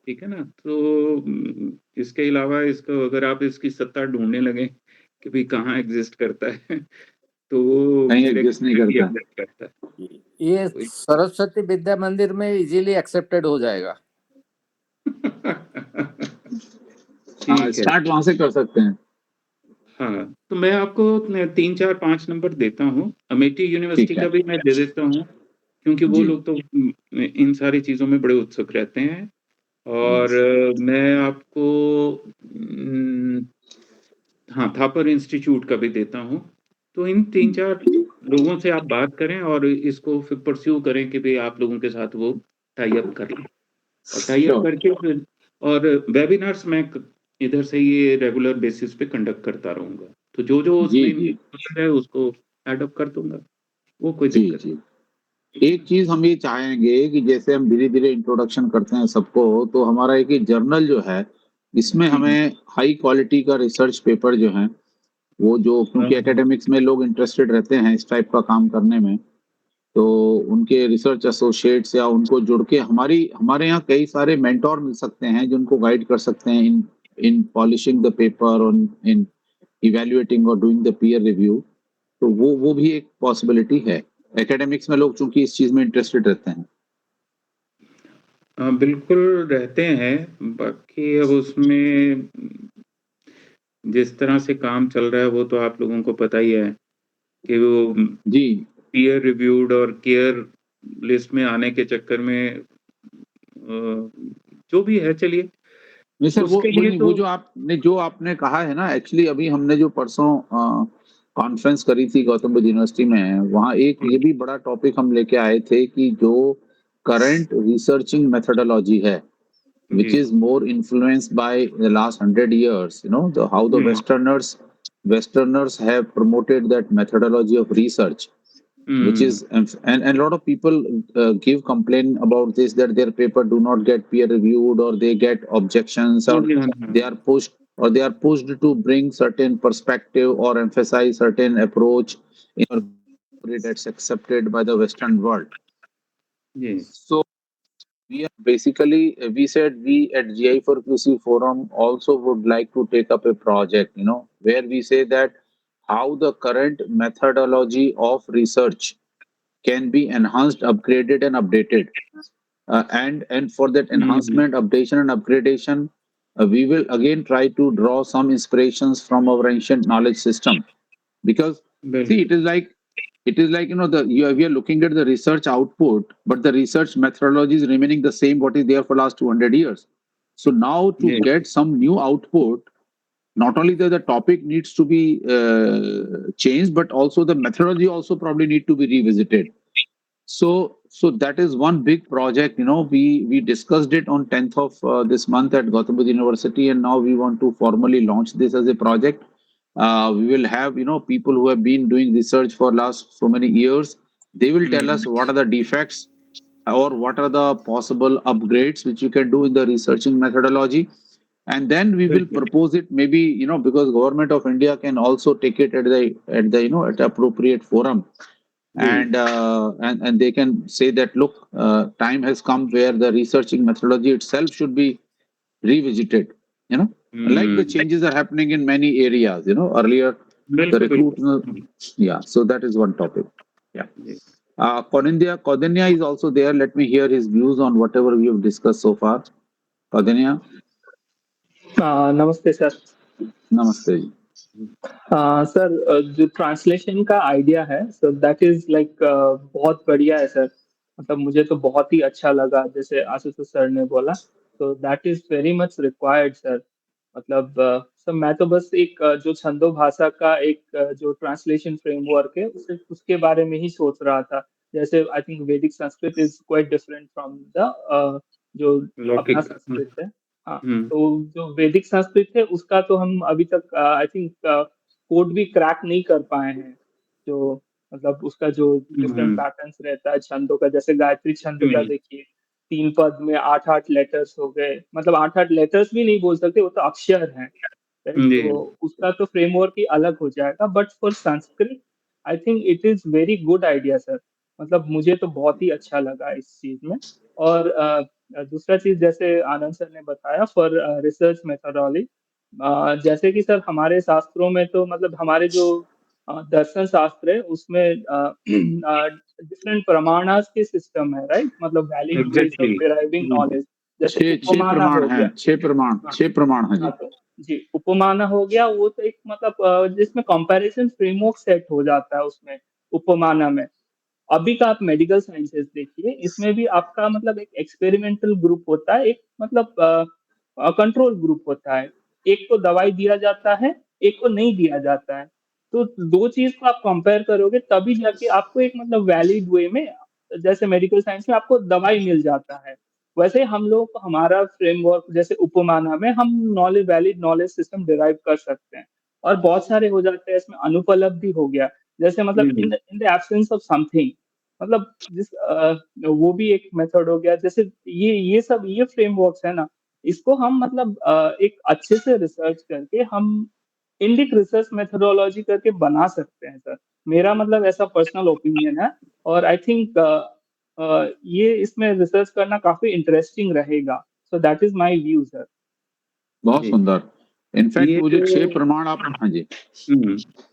ठीक है ना? तो इसके अलावा इसको अगर आप इसकी सत्ता ढूँढने लगें कि भई कहाँ एग्ज़िस्ट करता है तो वो कहीं मेरे एग्जिस्ट नहीं ख्याल में करता। एग्ज़िस्ट करता है। ये वही सरस्वती विद्या मंदिर में इजीली एक्सेप्टेड हो जाएगा। हाँ, ठीक है। स्टार्ट वहां से कर सकते हैं। हाँ, तो मैं आपको 3, 4, 5 नंबर देता हूँ। अमेठी यूनिवर्सिटी ठीक है। का भी मैं दे देता हूँ, क्योंकि वो जी। लोग तो इन सारी चीज़ों में बड़े उत्सुक रहते हैं। और मैं आपको हाँ, थापर इंस्टीट्यूट का भी देता हूँ। तो इन 3-4 लोगों से आप बात करें और इसको फिर परस्यू करें कि भई आप लोगों के साथ वो टाई अप कर लें। और टाई अप श्योर। करके फिर और वेबिनार्स मैं क इधर से ये रेगुलर बेसिस पे कंडक्ट करता रहूँगा। तो जो-जो जी, उसमें जी। पसंद है उसको ऐड अप कर दूँगा। वो कोई जी, दिक्कत जी। नहीं है एक ना? चीज़ हम ये चाहेंगे कि जैसे हम धीरे-धीरे इंट्रोडक्शन करते हैं सबको, तो हमारा एक ये जर्नल जो है, इसमें हुँ, हुँ। हमें हाई क्वालिटी का रिसर्च पेपर जो हैं, वो जो हाँ, क्योंकि हाँ। एकेडमिक्स में लोग इंटरेस्टेड रहते हैं इस टाइप का काम करने में, तो उनके रिसर्च एसोसिएट्स या उनको जुड़ के हमारे यहाँ कई सारे मेंटर मिल सकते हैं, जो उनको गाइड कर सकते हैं in in polishing the paper on in evaluating और डूइंग द पीयर रिव्यू। तो वो भी एक पॉसिबिलिटी है। एकेडमिक्स में लोग चूँकि इस चीज़ में इंटरेस्टेड रहते हैं। बिल्कुल रहते हैं, बाकी अब उसमें जिस तरह से काम चल रहा है वो तो आप लोगों को पता ही है कि वो जी। पीयर रिव्यूड और केयर लिस्ट में आने के चक्कर में जो भी है चलिए, नहीं सर, वो उसके वो लिए नहीं, वो तो जो आपने कहा है ना, एक्चुअली अभी हमने जो परसों कॉन्फ्रेंस करी थी गौतम बुद्ध यूनिवर्सिटी में, वहाँ एक ये भी बड़ा टॉपिक हम लेके आए थे कि जो करंट रिसर्चिंग मेथोडोलॉजी है, which जी। is more influenced by the last 100 years, how the hmm, Westerners have promoted that methodology of research, which hmm. is, and a lot of people give complaint about this, that their paper do not get peer reviewed, or they get objections, हाँ or जी, हाँ जी, हाँ they ji. are pushed or they are pushed to bring certain perspective or emphasize certain approach in order that's accepted by the Western world. Ji. So we are basically, we said we at GI for QC Forum also would like to take up a project, where we say that how the current methodology of research can be enhanced, upgraded, and updated. And for that hmm, enhancement, updation, and upgradation, we will again try to draw some inspirations from our ancient knowledge system. Because see, बिल्कुल। it is like we are looking at the research output, but the research methodology is remaining the same what is there for last 200 years. So now to ji, get some new output, not only the topic needs to be changed, but also the methodology also probably need to be revisited. So that is one big project. We discussed it on 10th of this month at Gautam Buddha University, and now we want to formally launch this as a project. We will have people who have been doing research for last so many years. They will tell us hmm, what are the defects or what are the possible upgrades which you can do in the researching methodology, and then we will बिल्कुल। propose it, maybe because government of India can also take it at the at appropriate forum, ji. and they can say that, look, time has come where the researching methodology itself should be revisited, you know like the hmm, changes are happening in many areas. Earlier the बिल्कुल, बिल्कुल। recruitment. हुँ, Yeah, so that is one topic. Yeah. जी। Kaudinya is also there. Let me hear his views on whatever we have discussed so far. Kaudinya, नमस्ते sir. namaste ji. Sir, जो translation का idea है sir, that is like बहुत बढ़िया है sir. मतलब मुझे तो बहुत ही अच्छा लगा, जैसे आशुतोष सर ने बोला, तो that is very much required sir. मतलब सर, मैं तो बस एक जो छंदो भाषा का एक जो ट्रांसलेशन फ्रेमवर्क है उसके बारे में ही सोच रहा था। जैसे आई थिंक वैदिक Sanskrit is quite different from the जो अपना लौकिक संस्कृत है। हाँ, हुँ, तो जो वैदिक संस्कृत है उसका तो हम अभी तक आई थिंक कोड भी क्रैक नहीं कर पाए हैं। जो मतलब उसका जो डिफरेंट हुँ, पैटर्न्स रहता है छंदों का, जैसे गायत्री छंद का हुँ, देखिए, 3 पद में 8-8 लेटर्स हो गए। मतलब 8-8 लेटर्स भी नहीं बोल सकते, वो तो अक्षर हैं, राइट? जी। तो उसका तो फ्रेमवर्क ही अलग हो जाएगा, but for Sanskrit I think it is very good idea sir. मतलब मुझे तो बहुत ही अच्छा लगा इस चीज़ में। और दूसरा चीज़, जैसे आनंद सर ने बताया फॉर रिसर्च मेथोडोलॉजी, जैसे कि सर हमारे शास्त्रों में तो मतलब हमारे जो दर्शन शास्त्र है उसमें डिफरेंट प्रमाणास के सिस्टम है, राइट? मतलब valid ways of exactly. Deriving जी, नॉलेज। जैसे छह उपमाना हो प्रमाण गया। हैं, छह प्रमाण हैं जी। हाँ, तो जी, उपमाना हो गया, वो तो एक मतलब जिसमें कंपैरिजन फ्रेमवर्क सेट हो जाता है उसमें, उपमाना में। अभी का आप मेडिकल साइंसेस देखिए, इसमें भी आपका मतलब एक एक्सपेरिमेंटल ग्रुप होता है, एक मतलब कंट्रोल ग्रुप होता है। एक को दवाई दिया जाता है, एक को नहीं दिया जाता है। तो 2 चीज़ को आप कंपेयर करोगे तभी जाके आपको एक मतलब वैलिड वे में, जैसे मेडिकल साइंस में आपको दवाई मिल जाता है। वैसे ही हम लोग को हमारा फ्रेमवर्क जैसे उपमाना में हम वैलिड नॉलेज सिस्टम डिराइव कर सकते हैं। और बहुत सारे हो जाते हैं इसमें, अनुपलब्धि हो गया। जैसे मतलब हुँ, in the absence of something, मतलब वो भी एक मेथड हो गया। जैसे ये सब ये फ्रेमवर्क्स है ना, इसको हम मतलब एक अच्छे से रिसर्च करके हम इंडिक रिसर्च मेथोडोलॉजी करके बना सकते हैं सर। मेरा मतलब ऐसा पर्सनल ओपिनियन है। और आई थिंक ये इसमें रिसर्च करना काफ़ी इंटरेस्टिंग रहेगा। So that is my view sir. बहुत जी। सुंदर। इनफैक्ट ये वो जो जो 6 प्रमाण आप हाँ जी।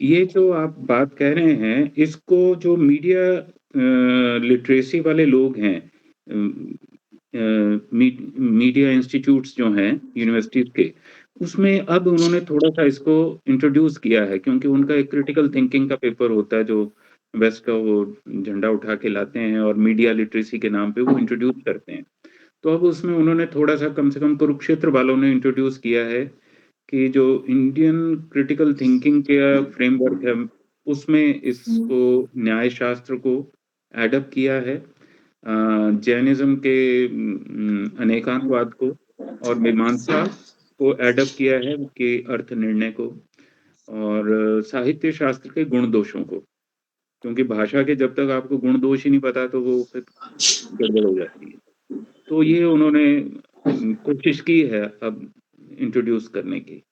ये जो आप बात कह रहे हैं, इसको जो मीडिया लिटरेसी वाले लोग हैं, मीडिया इंस्टीट्यूट्स जो हैं यूनिवर्सिटीज़ के, उसमें अब उन्होंने थोड़ा-सा इसको इंट्रोड्यूस किया है, क्योंकि उनका एक क्रिटिकल थिंकिंग का पेपर होता है, जो वेस्ट का वो झंडा उठा के लाते हैं और मीडिया लिटरेसी के नाम पे वो इंट्रोड्यूस करते हैं। तो अब उसमें उन्होंने थोड़ा-सा, कम से कम कुरुक्षेत्र वालों ने इंट्रोड्यूस किया है कि जो इंडियन क्रिटिकल थिंकिंग का फ्रेमवर्क है, उसमें इसको न्याय शास्त्र को एडॉप्ट किया है। जैनिज़्म के अनेकांतवाद को और मीमांसा को एडॉप्ट किया है, कि अर्थ निर्णय को, और साहित्य शास्त्र के गुण दोषों को। क्योंकि भाषा के जब तक आपको गुण दोष ही नहीं पता, तो वो फिर गड़बड़ हो जाती है। तो ये उन्होंने कोशिश की है अब इंट्रोड्यूस करने की।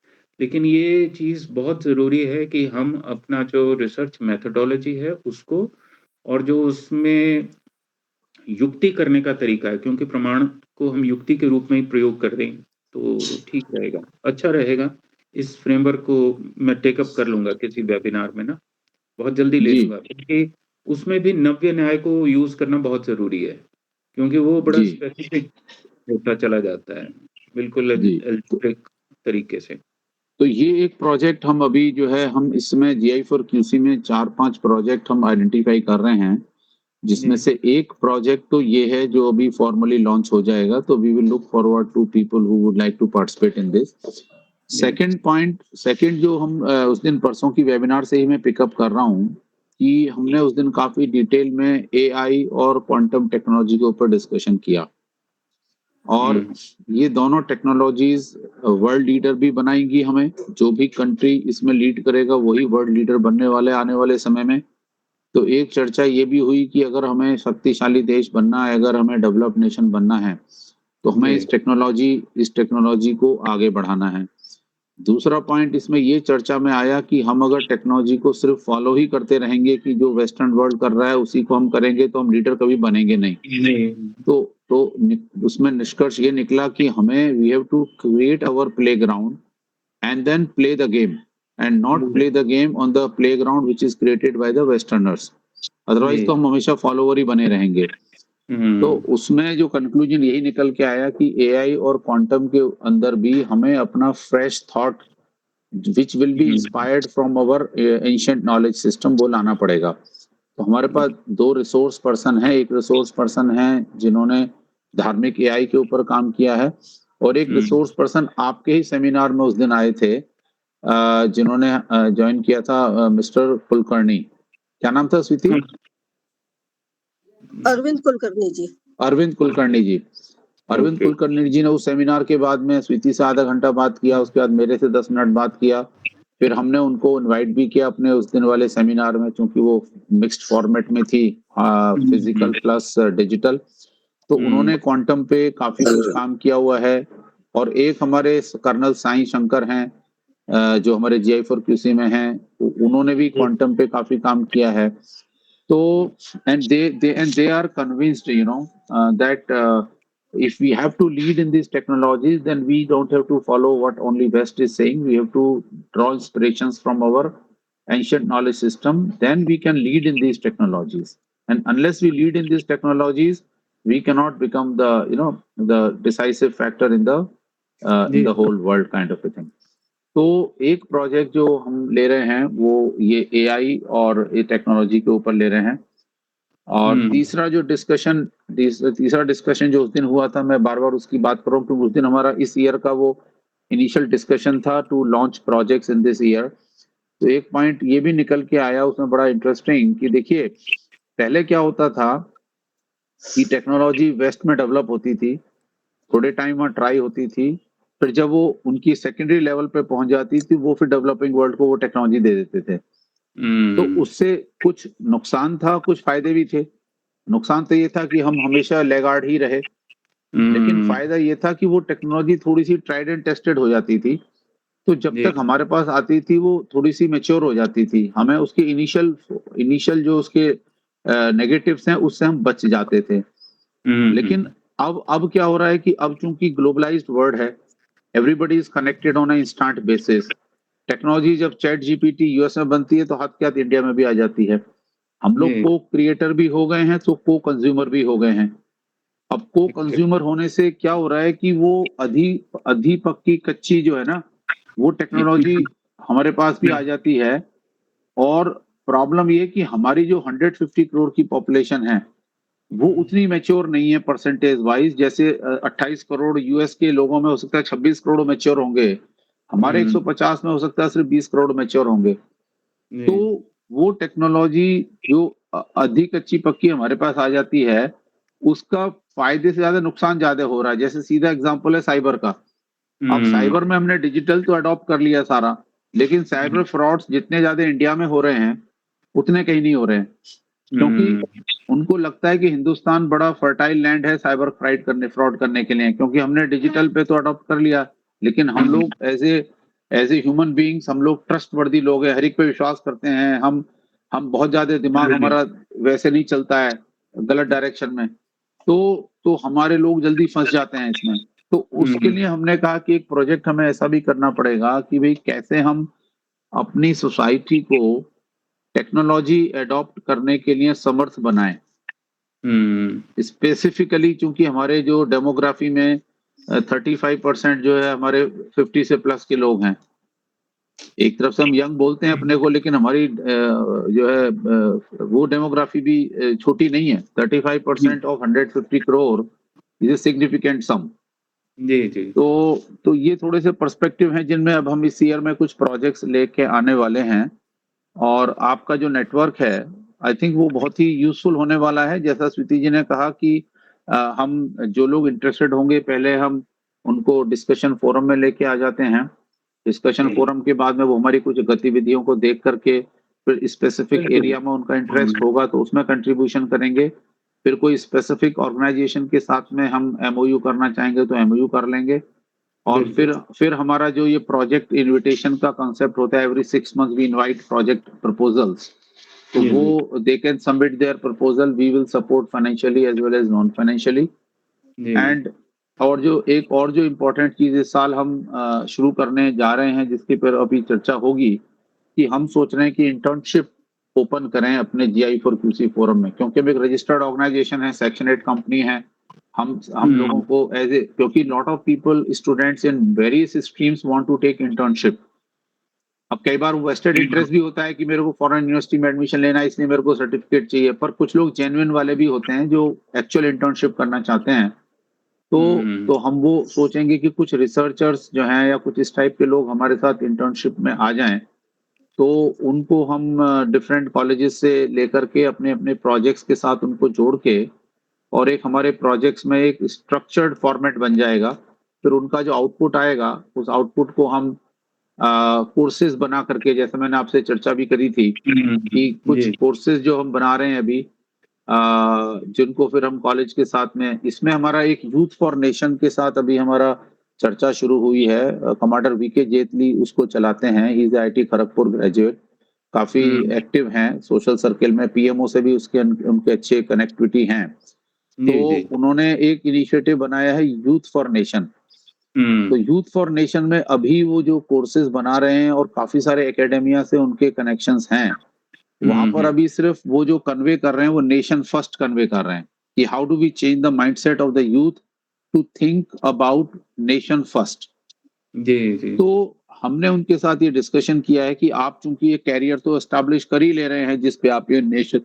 लेकिन ये चीज़ बहुत ज़रूरी है कि हम अपना जो रिसर्च मेथोडोलॉजी है उसको, और जो उसमें युक्ति करने का तरीका है, क्योंकि प्रमाण को हम युक्ति के रूप में ही प्रयोग कर रहे हैं, तो ठीक रहेगा, अच्छा रहेगा। इस फ्रेमवर्क को मैं टेक अप कर लूँगा किसी वेबिनार में ना, बहुत जल्दी ले जी, लूँगा, क्योंकि उसमें भी नव्य न्याय को यूज़ करना बहुत ज़रूरी है, क्योंकि वो बड़ा जी, स्पेसिफिक होता चला जाता है, बिल्कुल जी। एल्जेब्रिक तरीके से। तो ये एक प्रोजेक्ट हम अभी जो है हम इसमें जीआई फॉर क्यूसी में 4-5 प्रोजेक्ट हम आइडेंटिफाई कर रहे हैं, जिसमें जी, से एक प्रोजेक्ट तो ये है जो अभी फॉर्मली लॉन्च हो जाएगा, तो we will look forward to people who would like to participate in this. जी, सेकंड जो हम उस दिन परसों की वेबिनार से ही मैं पिकअप कर रहा हूँ कि हमने उस दिन काफ़ी डिटेल में एआई और क्वांटम टेक्नोलॉजी के ऊपर डिस्कशन किया। और हुँ, ये दोनों टेक्नोलॉजीज वर्ल्ड लीडर भी बनाएंगी हमें। जो भी कंट्री इसमें लीड करेगा वही वर्ल्ड लीडर बनने वाले आने वाले समय में। तो एक चर्चा ये भी हुई कि अगर हमें शक्तिशाली देश बनना है, अगर हमें डेवलप्ड नेशन बनना है, तो हमें जी, इस टेक्नोलॉजी को आगे बढ़ाना है। दूसरा पॉइंट इसमें ये चर्चा में आया कि हम अगर टेक्नोलॉजी को सिर्फ फॉलो ही करते रहेंगे कि जो वेस्टर्न वर्ल्ड कर रहा है उसी को हम करेंगे, तो हम लीडर कभी बनेंगे नहीं। नहीं, उसमें निष्कर्ष ये निकला कि हमें we have to create our playground and then play the game, and not जी, play the game on the playground which is created by the westerners. Otherwise जी, तो हम हमेशा फॉलोवर ही बने रहेंगे। तो हुँ, उसमें जो कंक्लूजन यही निकल के आया कि एआई और क्वांटम के अंदर भी हमें अपना fresh thought which will be hmm, inspired from our ancient knowledge system वो लाना पड़ेगा। तो हमारे पास 2 रिसोर्स पर्सन हैं। एक रिसोर्स पर्सन हैं जिन्होंने धार्मिक एआई के ऊपर काम किया है, और एक हुँ, रिसोर्स पर्सन आपके ही सेमिनार में उस दिन आए थे, जिन्होंने जॉइन किया था, मिस्टर कुलकर्णी। क्या नाम था स्वीति? अरविंद कुलकर्णी जी। अरविंद कुलकर्णी जी। अरविंद ओके, कुलकर्णी जी ने उस सेमिनार के बाद में स्वीति से आधा घंटा बात किया, उसके बाद मेरे से 10 मिनट बात किया। फिर हमने उनको इनवाइट भी किया अपने उस दिन वाले सेमिनार में, चूंकि वो मिक्स्ड फॉर्मेट में थी, हुँ, फिजिकल प्लस डिजिटल। तो हुँ, उन्होंने क्वांटम पे काफी कुछ काम किया हुआ है। और एक हमारे कर्नल साई शंकर हैं, जो हमारे जीआई फॉर क्यूसी में हैं, उन्होंने भी क्वांटम पे काफी काम किया है। So, and they are convinced, that if we have to lead in these technologies, then we don't have to follow what only West is saying. We have to draw inspirations from our ancient knowledge system. Then we can lead in these technologies. And unless we lead in these technologies, we cannot become the decisive factor in the whole world kind of a thing. तो एक project जो हम ले रहे हैं वो ये AI और ये टेक्नोलॉजी के ऊपर ले रहे हैं। और तीसरा डिस्कशन जो उस दिन हुआ था, मैं बार-बार उसकी बात कर रहा हूँ क्योंकि उस दिन हमारा इस ईयर का वो इनिशियल डिस्कशन था to launch projects in this year. तो एक पॉइंट ये भी निकल के आया उसमें बड़ा इंटरेस्टिंग कि देखिए पहले क्या होता था कि टेक्नोलॉजी वेस्ट में डेवलप होती थी, थोड़े टाइम वहाँ ट्राई होती थी, फिर जब वो उनकी सेकेंडरी लेवल पे पहुंच जाती थी वो फिर डेवलपिंग वर्ल्ड को वो टेक्नोलॉजी दे देते थे। तो उससे कुछ नुकसान था, कुछ फायदे भी थे। नुकसान तो ये था कि हम हमेशा लैगार्ड ही रहे, लेकिन फायदा ये था कि वो टेक्नोलॉजी थोड़ी सी ट्राइड एंड टेस्टेड हो जाती थी। तो जब तक हमारे पास आती थी वो थोड़ी सी मैच्योर हो जाती थी, हमें उसके इनिशियल जो उसके नेगेटिव्स हैं उससे हम बच जाते थे। लेकिन अब क्या हो रहा है कि अब चूंकि ग्लोबलाइज्ड वर्ल्ड है, everybody is connected on a instant basis. Technology जब चैट जीपीटी यूएस में बनती है तो हाथ के हाथ इंडिया में भी आ जाती है। हम लोग को क्रिएटर भी हो गए हैं तो को कंज्यूमर भी हो गए हैं। अब को कंज्यूमर होने से क्या हो रहा है कि वो आधी पक्की कच्ची जो है ना वो टेक्नोलॉजी हमारे पास भी आ जाती है। और प्रॉब्लम ये कि हमारी जो 150 करोड़ की पॉपुलेशन है वो उतनी मैच्योर नहीं है परसेंटेज वाइज। जैसे 28 करोड़ यूएस के लोगों में हो सकता है 26 करोड़ मैच्योर होंगे, हमारे 150 में हो सकता है सिर्फ 20 करोड़ मैच्योर होंगे। तो वो टेक्नोलॉजी जो अधिक अच्छी पक्की हमारे पास आ जाती है उसका फायदे से ज्यादा नुकसान ज्यादा हो रहा है। जैसे सीधा एग्जांपल है साइबर का। अब साइबर में हमने डिजिटल तो अडॉप्ट कर लिया सारा, लेकिन साइबर फ्रॉड्स जितने ज्यादा इंडिया में हो रहे हैं उतने कहीं नहीं हो रहे हैं, क्योंकि उनको लगता है कि हिंदुस्तान बड़ा फर्टाइल लैंड है साइबर फ्रॉड करने के लिए, क्योंकि हमने डिजिटल पे तो अडॉप्ट कर लिया। लेकिन हम लोग एज ए ह्यूमन बीइंग्स हम लोग ट्रस्टवर्दी लोग हैं, हर एक पे विश्वास करते हैं। हम बहुत ज्यादा दिमाग हमारा वैसे नहीं चलता है गलत डायरेक्शन में, तो हमारे लोग जल्दी फंस जाते हैं इसमें। तो उसके लिए हमने कहा कि एक प्रोजेक्ट हमें ऐसा भी करना पड़ेगा कि भाई कैसे हम अपनी सोसाइटी को टेक्नोलॉजी अडॉप्ट करने के लिए समर्थ बनाएं। स्पेसिफिकली चूंकि हमारे जो डेमोग्राफी में 35% जो है हमारे 50 से प्लस के लोग हैं। एक तरफ से हम यंग बोलते हैं अपने को, लेकिन हमारी जो है वो डेमोग्राफी भी छोटी नहीं है। 35% of 150 crore is a significant sum. जी जी। तो ये थोड़े से पर्सपेक्टिव हैं जिनमें अब हम इस ईयर में कुछ प्रोजेक्ट्स लेके आने वाले हैं। और आपका जो नेटवर्क है आई थिंक वो बहुत ही यूजफुल होने वाला है। जैसा स्वीति जी ने कहा कि हम जो लोग इंटरेस्टेड होंगे पहले हम उनको डिस्कशन फोरम में लेके आ जाते हैं। डिस्कशन फोरम के बाद में वो हमारी कुछ गतिविधियों को देख करके फिर स्पेसिफिक एरिया में उनका इंटरेस्ट होगा तो उसमें कंट्रीब्यूशन करेंगे। फिर कोई स्पेसिफिक ऑर्गेनाइजेशन के साथ में हम एमओयू करना चाहेंगे तो एमओयू कर लेंगे। और फिर हमारा जो ये प्रोजेक्ट इनविटेशन का कांसेप्ट होता है, every 6 months we invite project proposals, तो वो they can submit their proposal, we will support financially as well as non financially. And और जो इम्पोर्टेंट चीज इस साल हम शुरू करने जा रहे हैं जिसके पर अभी चर्चा होगी कि हम सोच रहे हैं कि इंटर्नशिप ओपन करें अपने GI4QC फोरम में, क्योंकि हम एक रजिस्टर्ड ऑर्गेनाइजेशन है, सेक्शन 8 कंपनी है। हम लोगों को क्योंकि lot of people students in various streams want to take internship. अब कई बार वेस्टेड इंटरेस्ट भी होता है कि मेरे को फॉरेन यूनिवर्सिटी में एडमिशन लेना है इसलिए मेरे को सर्टिफिकेट चाहिए, पर कुछ लोग जेन्युइन वाले भी होते हैं जो एक्चुअल इंटर्नशिप करना चाहते हैं। तो हम वो सोचेंगे कि कुछ रिसर्चर्स जो हैं या कुछ इस टाइप के लोग हमारे साथ इंटर्नशिप में आ जाएं, तो उनको हम डिफरेंट कॉलेजेस से लेकर के अपने अपने प्रोजेक्ट्स के साथ उनको जोड़ के और एक हमारे प्रोजेक्ट्स में एक स्ट्रक्चर्ड फॉर्मेट बन जाएगा। फिर उनका जो आउटपुट आएगा उस आउटपुट को हम कोर्सेज बना करके, जैसे मैंने आपसे चर्चा भी करी थी कि कुछ कोर्सेज जो हम बना रहे हैं अभी जिनको फिर हम कॉलेज के साथ में, इसमें हमारा एक यूथ फॉर नेशन के साथ अभी हमारा चर्चा शुरू हुई है। कमांडर VK जेटली उसको चलाते हैं, he is IIT Kharagpur graduate, काफी एक्टिव हैं सोशल सर्किल में, PMO से भी उनके अच्छे कनेक्टिविटी हैं। तो उन्होंने एक इनिशिएटिव बनाया है यूथ फॉर नेशन। तो यूथ फॉर नेशन में अभी वो जो कोर्सेज बना रहे हैं और काफी सारे एकेडमिया से उनके कनेक्शंस हैं, वहां पर अभी सिर्फ वो जो कन्वे कर रहे हैं वो नेशन फर्स्ट कन्वे कर रहे हैं। कि how do we change the mindset of the youth to think about nation first. जी, जी। तो हमने उनके साथ ये डिस्कशन किया है कि आप चूंकि ये कैरियर तो एस्टैब्लिश कर ही ले रहे हैं जिस पे आप ये नेशन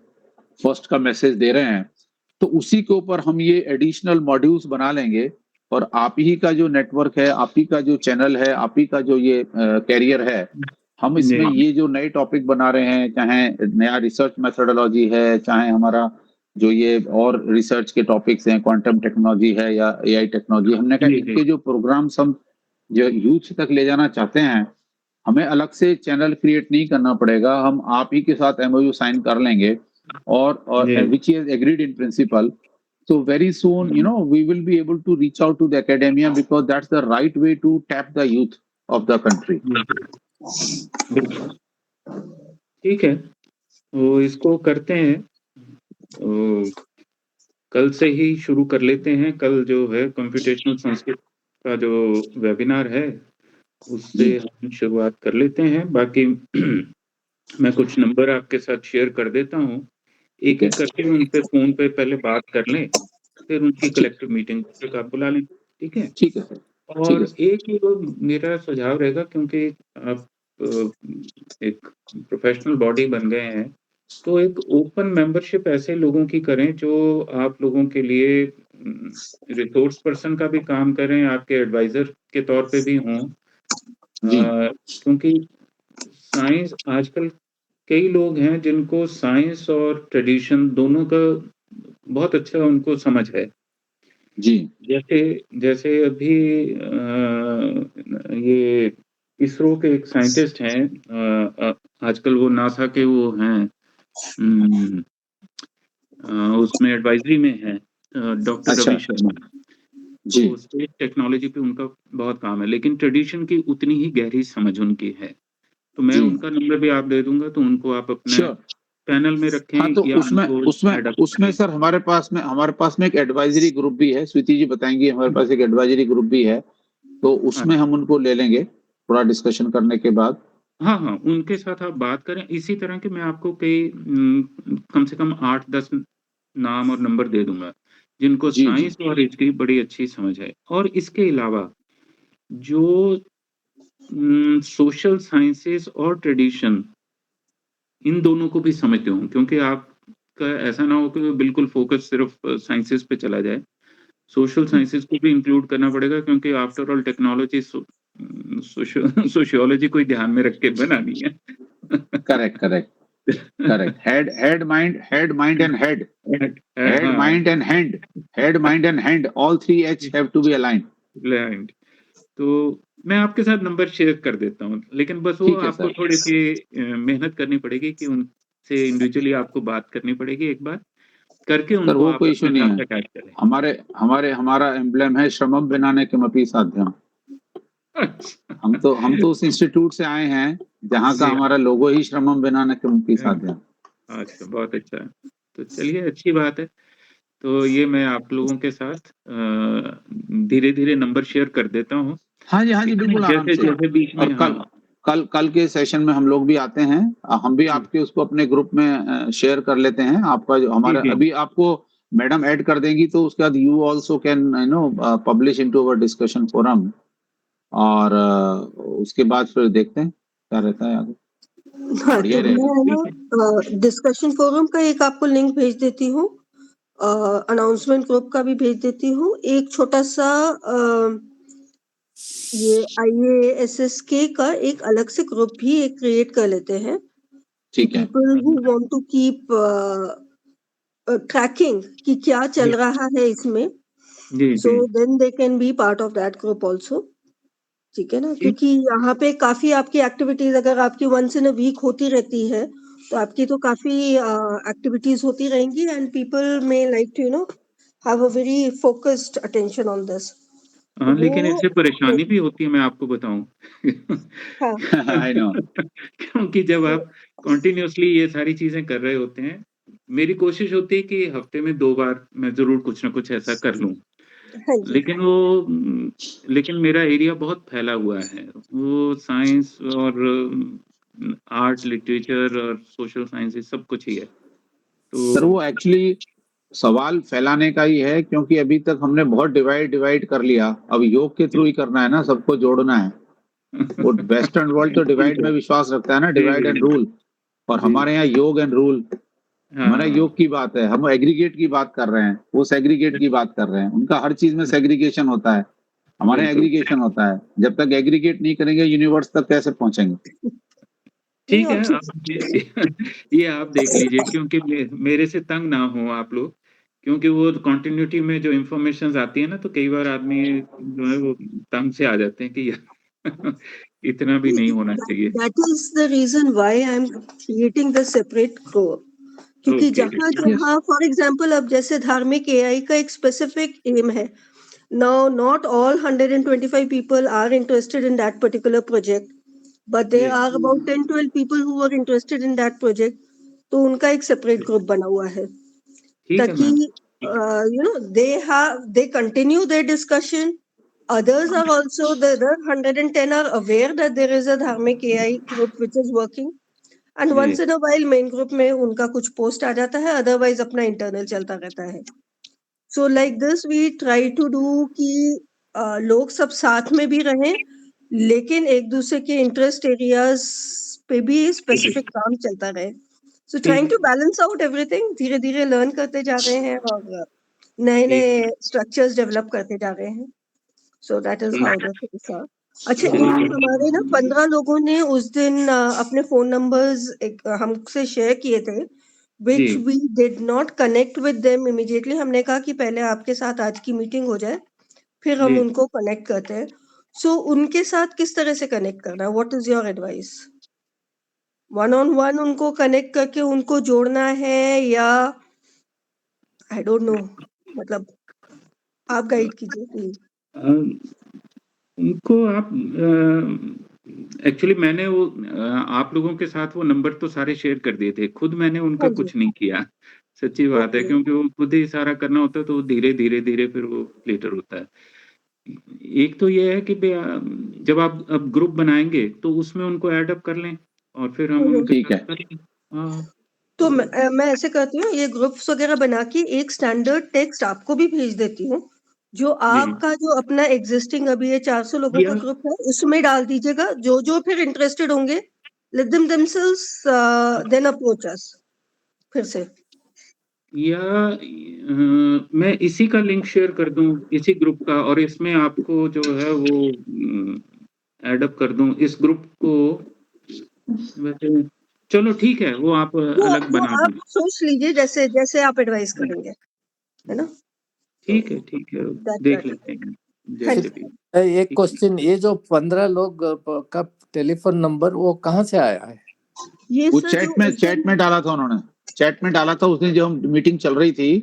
फर्स्ट का मैसेज दे रहे हैं, तो उसी के ऊपर हम ये एडिशनल मॉड्यूल्स बना लेंगे और आप ही का जो नेटवर्क है, आप ही का जो चैनल है, आप ही का जो ये कैरियर है, हम इसमें जी। ये जो नए टॉपिक बना रहे हैं, चाहे नया रिसर्च मेथोडोलॉजी है, चाहे हमारा जो ये और रिसर्च के टॉपिक्स हैं, क्वांटम टेक्नोलॉजी है या एआई टेक्नोलॉजी, हमने कहा जी, जी। इनके जो प्रोग्राम्स हम जो यूथ तक ले जाना चाहते हैं, हमें अलग से चैनल क्रिएट नहीं करना पड़ेगा, हम आप ही के साथ एमओयू साइन कर लेंगे और जी। which is agreed in principle. So very soon, you know, we will be able to reach out to the academia because that's the right way to tap the youth of the country. बिल्कुल। ठीक है, तो इसको करते हैं। तो कल से ही शुरू कर लेते हैं। कल जो है कंप्यूटेशनल संस्कृत का जो वेबिनार है, उससे जी। हम शुरुआत कर लेते हैं। बाकी मैं कुछ नंबर आपके साथ शेयर कर देता हूँ। ठीक है। एक-एक करके उनसे फ़ोन पे पहले बात कर लें, फिर उनकी कलेक्टिव मीटिंग तक आप बुला लें, ठीक है? ठीक है सर, ठीक है और सर। एक ही वो मेरा सुझाव रहेगा, क्योंकि आप एक प्रोफ़ेशनल बॉडी बन गए हैं, तो एक ओपन मेंबरशिप ऐसे लोगों की करें जो आप लोगों के लिए रिसोर्स पर्सन का भी काम करें, आपके एडवाइज़र के तौर पे भी हों। जी। क्योंकि साइंस आजकल कई लोग हैं जिनको साइंस और ट्रेडिशन दोनों का बहुत अच्छा उनको समझ है। जी। जैसे जैसे अभी ये इसरो के एक साइंटिस्ट हैं, आजकल वो नासा के वो हैं, उम, उसमें एडवाइजरी में हैं, डॉक्टर अच्छा। रवि शर्मा। जी। तो स्पेस टेक्नोलॉजी पे उनका बहुत काम है, लेकिन ट्रेडिशन की उतनी ही गहरी समझ उनकी है। तो मैं जी। उनका नंबर भी आप दे दूँगा, तो उनको आप अपने श्योर। पैनल में रखें हाँ, तो या उसमें उनको उसमें ऐड अप उसमें करें। सर हमारे पास में एक एडवाइजरी ग्रुप भी है, स्वीति जी बताएँगी, हमारे पास एक एडवाइजरी ग्रुप भी है, तो उसमें अच्छा। हम उनको ले लेंगे, थोड़ा डिस्कशन करने के बाद। हाँ, हाँ, उनके साथ आप बात करें। इसी तरह के मैं आपको कई कम से कम 8-10 नाम और नंबर दे दूँगा, जिनको जी, जी। साइंस और हिस्ट्री बड़ी अच्छी समझ है। और इसके अलावा जो सोशल साइंसेज़ और ट्रेडिशन, इन दोनों को भी समझते हों, क्योंकि आपका ऐसा ना हो कि बिल्कुल फ़ोकस सिर्फ़ साइंसेज़ पे चला जाए। सोशल साइंसेज़ को भी इंक्लूड करना पड़ेगा, क्योंकि after all technology socio sociology को ही ध्यान में रख के बनानी है। Correct, correct, correct. Head, mind and head. Head, हाँ, mind and hand. Head, mind and hand. All three H have to be aligned. Blind. तो मैं आपके साथ नंबर शेयर कर देता हूँ, लेकिन बस वो ठीक है आपको सर। थोड़ी-सी मेहनत करनी पड़ेगी कि उनसे इंडिविजुअली आपको बात करनी पड़ेगी एक बार, करके सर उनको वो आप कोई इश्यू अपने नहीं साथ है। अटैच करें। हमारा एम्ब्लेम है श्रमम विनाने किमपि साध्यम। अच्छा। हम तो उस इंस्टीट्यूट से आए हैं जहाँ का जी, हमारा लोगो ही श्रमम विनाने किमपि साध्यम। अच्छा, बहुत अच्छा है। तो चलिए, अच्छी बात है। तो ये मैं आप लोगों के साथ धीरे-धीरे नंबर शेयर कर देता हूँ। हाँ जी, ठीक है ना? बिल्कुल आराम से। जैसे-जैसे बीच में, और कल हाँ, कल कल के सेशन में हम लोग भी आते हैं। हम भी जी, आपके उसको अपने ग्रुप में शेयर कर लेते हैं। आपका जो जी, हमारा जी। अभी आपको मैडम ऐड कर देंगी तो उसके बाद you also can publish into our discussion forum और उसके बाद फिर देखते हैं क्या रहता है आगे। हाँ, बढ़िया तो ही रहेगा। मैं ठीक है। ना डिस्कशन फोरम का एक आपको लिंक भेज देती हूँ, अनाउंसमेंट ग्रुप का भी भेज देती हूँ। एक छोटा-सा ये IASSK का एक अलग से ग्रुप भी एक क्रिएट कर लेते हैं कि ठीक है। People who want to keep tracking कि क्या जी, चल रहा है इसमें, जी, सो जी। Then they can be part of that group also. ठीक है ना? ठीक। क्योंकि यहाँ पे काफ़ी आपकी एक्टिविटीज़ अगर आपकी वन्स इन अ वीक होती रहती है, तो आपकी तो काफ़ी एक्टिविटीज़ होती रहेंगी and people may like to have a very focused attention on this. तो हाँ, लेकिन वो इससे परेशानी भी होती है, मैं आपको बताऊँ। हाँ, आई नो। क्योंकि जब आप कंटीन्यूअसली ये सारी चीज़ें कर रहे होते हैं, मेरी कोशिश होती है कि हफ्ते में 2 बार मैं ज़रूर कुछ न कुछ ऐसा कर लूँ। हाँ जी। लेकिन मेरा एरिया बहुत फैला हुआ है। वो साइंस और आर्ट, लिटरेचर और सोशल साइंसेज़ सब कुछ ही है। सर तो वो एक्चुअली सवाल फैलाने का ही है, क्योंकि अभी तक हमने बहुत डिवाइड कर लिया, अब योग के थ्रू ही करना है ना, सबको जोड़ना है। वो वेस्टर्न वर्ल्ड तो डिवाइड में विश्वास रखता है ना, डिवाइड एंड रूल, और जी। हमारे यहाँ योग एंड रूल। हमारा हाँ, योग की बात है, हम एग्रीगेट की बात कर रहे हैं, वो सेग्रीगेट की बात कर रहे हैं। उनका हर चीज में सेग्रीगेशन होता है, हमारे यहाँ बिल्कुल। एग्रीगेशन होता है। जब तक एग्रीगेट नहीं करेंगे यूनिवर्स तक कैसे पहुंचेंगे? ठीक नहीं, है, और आप ये आप देख लीजिए, क्योंकि मेरे से तंग ना हो आप लोग, क्योंकि वो कंटिन्यूटी में जो इन्फॉर्मेशंस आती है ना, तो कई बार आदमी जो है वो तंग से आ जाते हैं कि यार इतना भी नहीं होना चाहिए। that is the reason why I'm creating the separate group. क्योंकि ओके, जहाँ Yes. जहाँ फॉर एग्जाम्पल अब जैसे धार्मिक एआई का एक स्पेसिफिक एम है, now not all 125 people are interested in that particular project, but there जी, are about 10-12 people who are interested in that project, तो उनका एक सेपरेट ग्रुप बना हुआ है, ठीक है ताकि ma'am. they continue their discussion. Others are also, the other 110 are aware that there is a dharmic AI group which is working, and जी, once in a while main group में उनका कुछ पोस्ट आ जाता है, otherwise अपना internal चलता रहता है. So like this we try to do कि लोग सब साथ में भी रहें, लेकिन एक दूसरे के इंटरेस्ट एरियाज पे भी स्पेसिफिक काम चलता रहे. So trying to balance out everything, धीरे धीरे लर्न करते जा रहे हैं और नए नए स्ट्रक्चर्स डेवलप करते जा रहे हैं. So that is how the things are. अच्छा, इनमें हमारे ना 15 लोगों ने उस दिन अपने फोन नंबर्स हमसे शेयर किए थे, which ji. we did not connect with them immediately. हमने कहा कि पहले आपके साथ आज की मीटिंग हो जाए, फिर हम जी। उनको कनेक्ट करते हैं. So उनके साथ किस तरह से कनेक्ट करना है? What is your advice? One on one उनको कनेक्ट करके उनको जोड़ना है, या आई डोंट नो, मतलब आप गाइड कीजिए प्लीज. उनको आप एक्चुअली मैंने वो आप लोगों के साथ वो नंबर तो सारे शेयर कर दिए थे। खुद मैंने उनका हाँ जी. कुछ नहीं किया। सच्ची बात है, ओके. क्योंकि वो खुद ही सारा करना होता है, तो वो धीरे फिर वो लेटर होता है। एक तो ये है कि जब आप अब ग्रुप बनाएँगे तो उसमें उनको ऐड अप कर लें और फिर हम उनके ठीक है। साथ करेंगे। हाँ, तो मैं ऐसे करती हूँ, ये ग्रुप्स वगैरह बना के एक स्टैंडर्ड टेक्स्ट आपको भी भेज देती हूँ, जो जी। आपका जो अपना एग्जिस्टिंग अभी ये 400 लोगों का या ग्रुप है उसमें डाल दीजिएगा. जो फिर इंटरेस्टेड होंगे, let them themselves then approach us फिर से. या मैं इसी का लिंक शेयर कर दूँ, इसी ग्रुप का, और इसमें आपको जो है वो ऐड अप कर दूँ इस ग्रुप को। वैसे चलो ठीक है, वो आप अलग वो बना आप दें। सोच लीजिए, जैसे जैसे आप एडवाइस करेंगे, है ना? ठीक है, देख दैट लेते हैं, हाँ जैसे जी. भी। एक ठीक है। क्वेश्चन, ये जो 15 लोग का टेलीफोन नंबर वो कहाँ से आया है? ये वो सर जो उस चैट दिन में डाला था उन्होंने, चैट में डाला था उस दिन जब मीटिंग चल रही थी,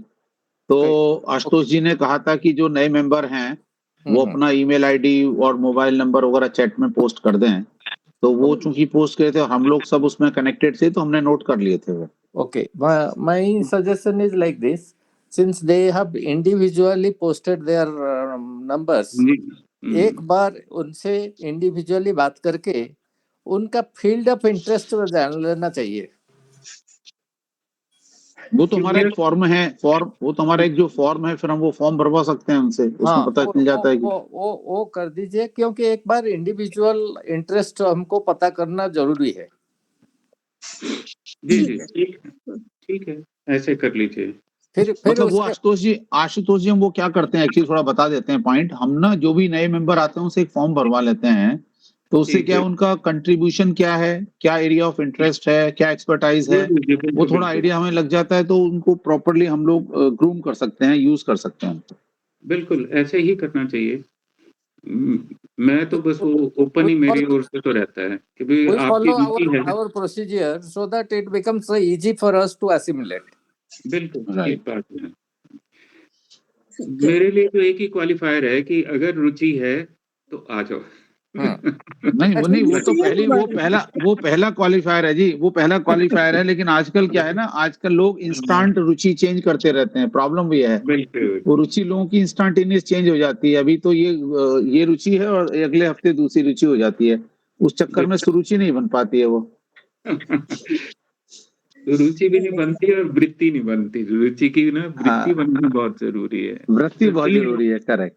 तो आशुतोष जी ने कहा था कि जो नए मेंबर हैं वो अपना ईमेल आईडी और मोबाइल नंबर वगैरह चैट में पोस्ट कर दें, तो वो चूंकि पोस्ट करे थे और हम लोग सब उसमें कनेक्टेड थे, तो हमने नोट कर लिए थे वो. Okay, my suggestion is like this: since they have individually posted their numbers, एक बार उनसे इंडिविजुअली बात करके उनका फील्ड ऑफ इंटरेस्ट जान लेना चाहिए. वो तो हमारा एक फॉर्म है, वो तो हमारा एक जो फॉर्म है, फिर हम वो फॉर्म भरवा सकते हैं उनसे, उसमें हाँ, पता चल जाता है कि वो कर दीजिए, क्योंकि एक बार इंडिविजुअल इंटरेस्ट हमको पता करना जरूरी है. जी, ठीक है, ऐसे कर लीजिए। फिर मतलब वो उसके आशुतोष जी हम वो क्या करते हैं, एक्चुअली थोड़ा बता देते हैं पॉइंट. हम ना जो भी नए मेंबर आते हैं उनसे एक फॉर्म भरवा लेते हैं, तो उससे ठीक क्या है। उनका कंट्रीब्यूशन क्या है, क्या एरिया ऑफ इंटरेस्ट है, क्या एक्सपर्टाइज है, वो थोड़ा आइडिया हमें लग जाता है, तो उनको प्रॉपर्ली हम लोग ग्रूम कर सकते हैं, यूज कर सकते हैं. बिल्कुल, ऐसे ही करना चाहिए। मैं तो बस वो ओपन ही मेरी ओर से तो रहता है कि भाई we आपकी follow ड्यूटी है। our procedure so that it becomes easy for us to assimilate. बिल्कुल, Right. ठीक बात है। मेरे लिए तो एक ही क्वालिफायर है कि अगर रुचि है तो आ जाओ। नहीं, वो तो वो पहला क्वालिफायर है जी, वो पहला क्वालिफायर है. लेकिन आजकल क्या है ना, आजकल लोग इंस्टेंट रुचि चेंज करते रहते हैं, प्रॉब्लम भी है. बिल्कुल। वो रुचि लोगों की इंस्टेंटेनियस चेंज हो जाती है. अभी तो ये रुचि है और अगले हफ्ते दूसरी रुचि हो जाती है, उस चक्कर में सुरुचि नहीं बन पाती है वो. तो रुचि भी नहीं बनती और वृत्ति नहीं बनती। रुचि की ना वृत्ति हाँ। बनना बहुत ज़रूरी है। वृत्ति तो बहुत चलिए जरूरी है, करेक्ट।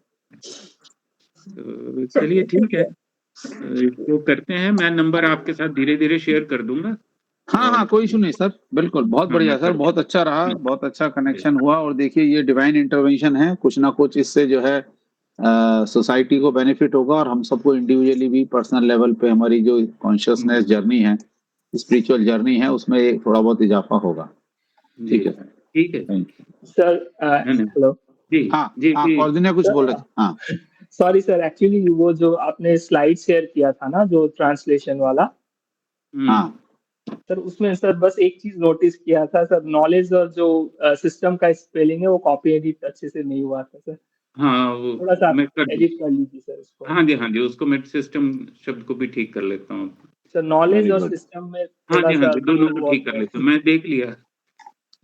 तो चलिए ठीक है। इसको करते हैं, मैं नंबर आपके साथ धीरे-धीरे शेयर कर दूँगा। हाँ, हाँ, और कोई इश्यू नहीं सर, बिल्कुल, बहुत हाँ, बढ़िया मैं सर, कर बहुत अच्छा रहा, जी, बहुत अच्छा जी। कनेक्शन हुआ और देखिए ये डिवाइन इंटरवेंशन है, कुछ ना कुछ इससे जो है सोसाइटी को बेनिफिट होगा और हम सबको इंडिविजुअली भी पर्सनल लेवल पे हमारी जो कॉन्शियसनेस जर्नी है, स्पिरिचुअल जर्नी है, उसमें थोड़ा बहुत इजाफा होगा। जी, ठीक है सर, ठीक है। Thank you. सर है ना? हेलो जी, हाँ, जी, हाँ, जी। कौल्डिन्य कुछ बोल रहे थे? हाँ, सॉरी सर, एक्चुअली वो जो आपने स्लाइड शेयर किया था ना, जो ट्रांसलेशन वाला, हुँ, हाँ, सर उसमें सर बस एक चीज नोटिस किया था सर, नॉलेज और जो सिस्टम का स्पेलिंग है वो कॉपी एडिट अच्छे से नहीं हुआ था सर, हाँ, वो थोड़ा सा मैं कर दूँ। एडिट कर लीजिए सर उसको। हाँ जी, हाँ जी, उसको मैं सिस्टम शब्द को भी ठीक कर लेता हूँ। सर नॉलेज वेरी और गुड, सिस्टम में हाँ थोड़ा जी, हाँ सा जी, वो दोनों को ठीक कर बहुत लेता हूँ। मैं देख लिया।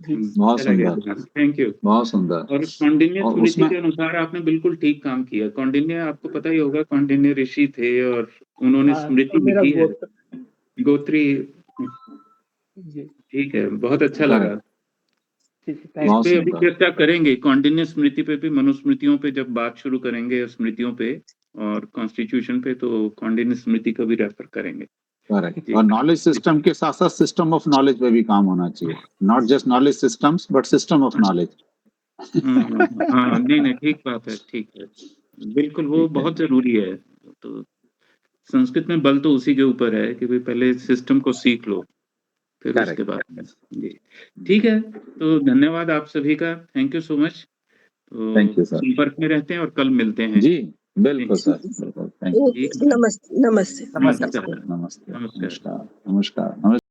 जी बहुत चला गया सुंदर, दिमाग। Thank you. बहुत सुंदर। और कौंडिन्य और स्मृति उसमें के अनुसार आपने बिल्कुल ठीक काम किया। कौंडिन्य आपको पता ही होगा, कौंडिन्य ऋषि थे और उन्होंने हाँ स्मृति तो मेरा लिखी है। गोत्र गोत्री जी ठीक है, बहुत अच्छा करेक्ट, लगा। ठीक है, इस थैंक बहुत पे यू। अभी सुंदर, चर्चा करेंगे, कौंडिन्य स्मृति पे भी, मनुस्मृतियों पे जब बात शुरू करेंगे, स्मृतियों पे और कॉन्स्टिट्यूशन पे, तो कौंडिन्य स्मृति का भी रेफर करेंगे। करेक्ट। जी, और नॉलेज जी। सिस्टम के साथ-साथ सिस्टम ऑफ नॉलेज पे भी काम होना चाहिए। Not just knowledge systems but system of knowledge. हाँ, नहीं, ठीक बात है, ठीक है। बिल्कुल, वो ठीक है, बहुत ज़रूरी है। तो संस्कृत में बल तो उसी के ऊपर है कि भई पहले सिस्टम को सीख लो, फिर उसके करेक्ट। बाद में जी। ठीक है, तो धन्यवाद आप सभी का, थैंक यू सो मच। तो थैंक यू सर। संपर्क में रहते हैं और कल मिलते हैं। जी, जी, बिल्कुल सर, बिल्कुल। Thank you. ओके, ठीक है। नमस्ते, नमस्ते। थैंक यू नमस्कार, सर। नमस्ते, नमस्कार। नमस्कार, नमस्कार, नमस्कार।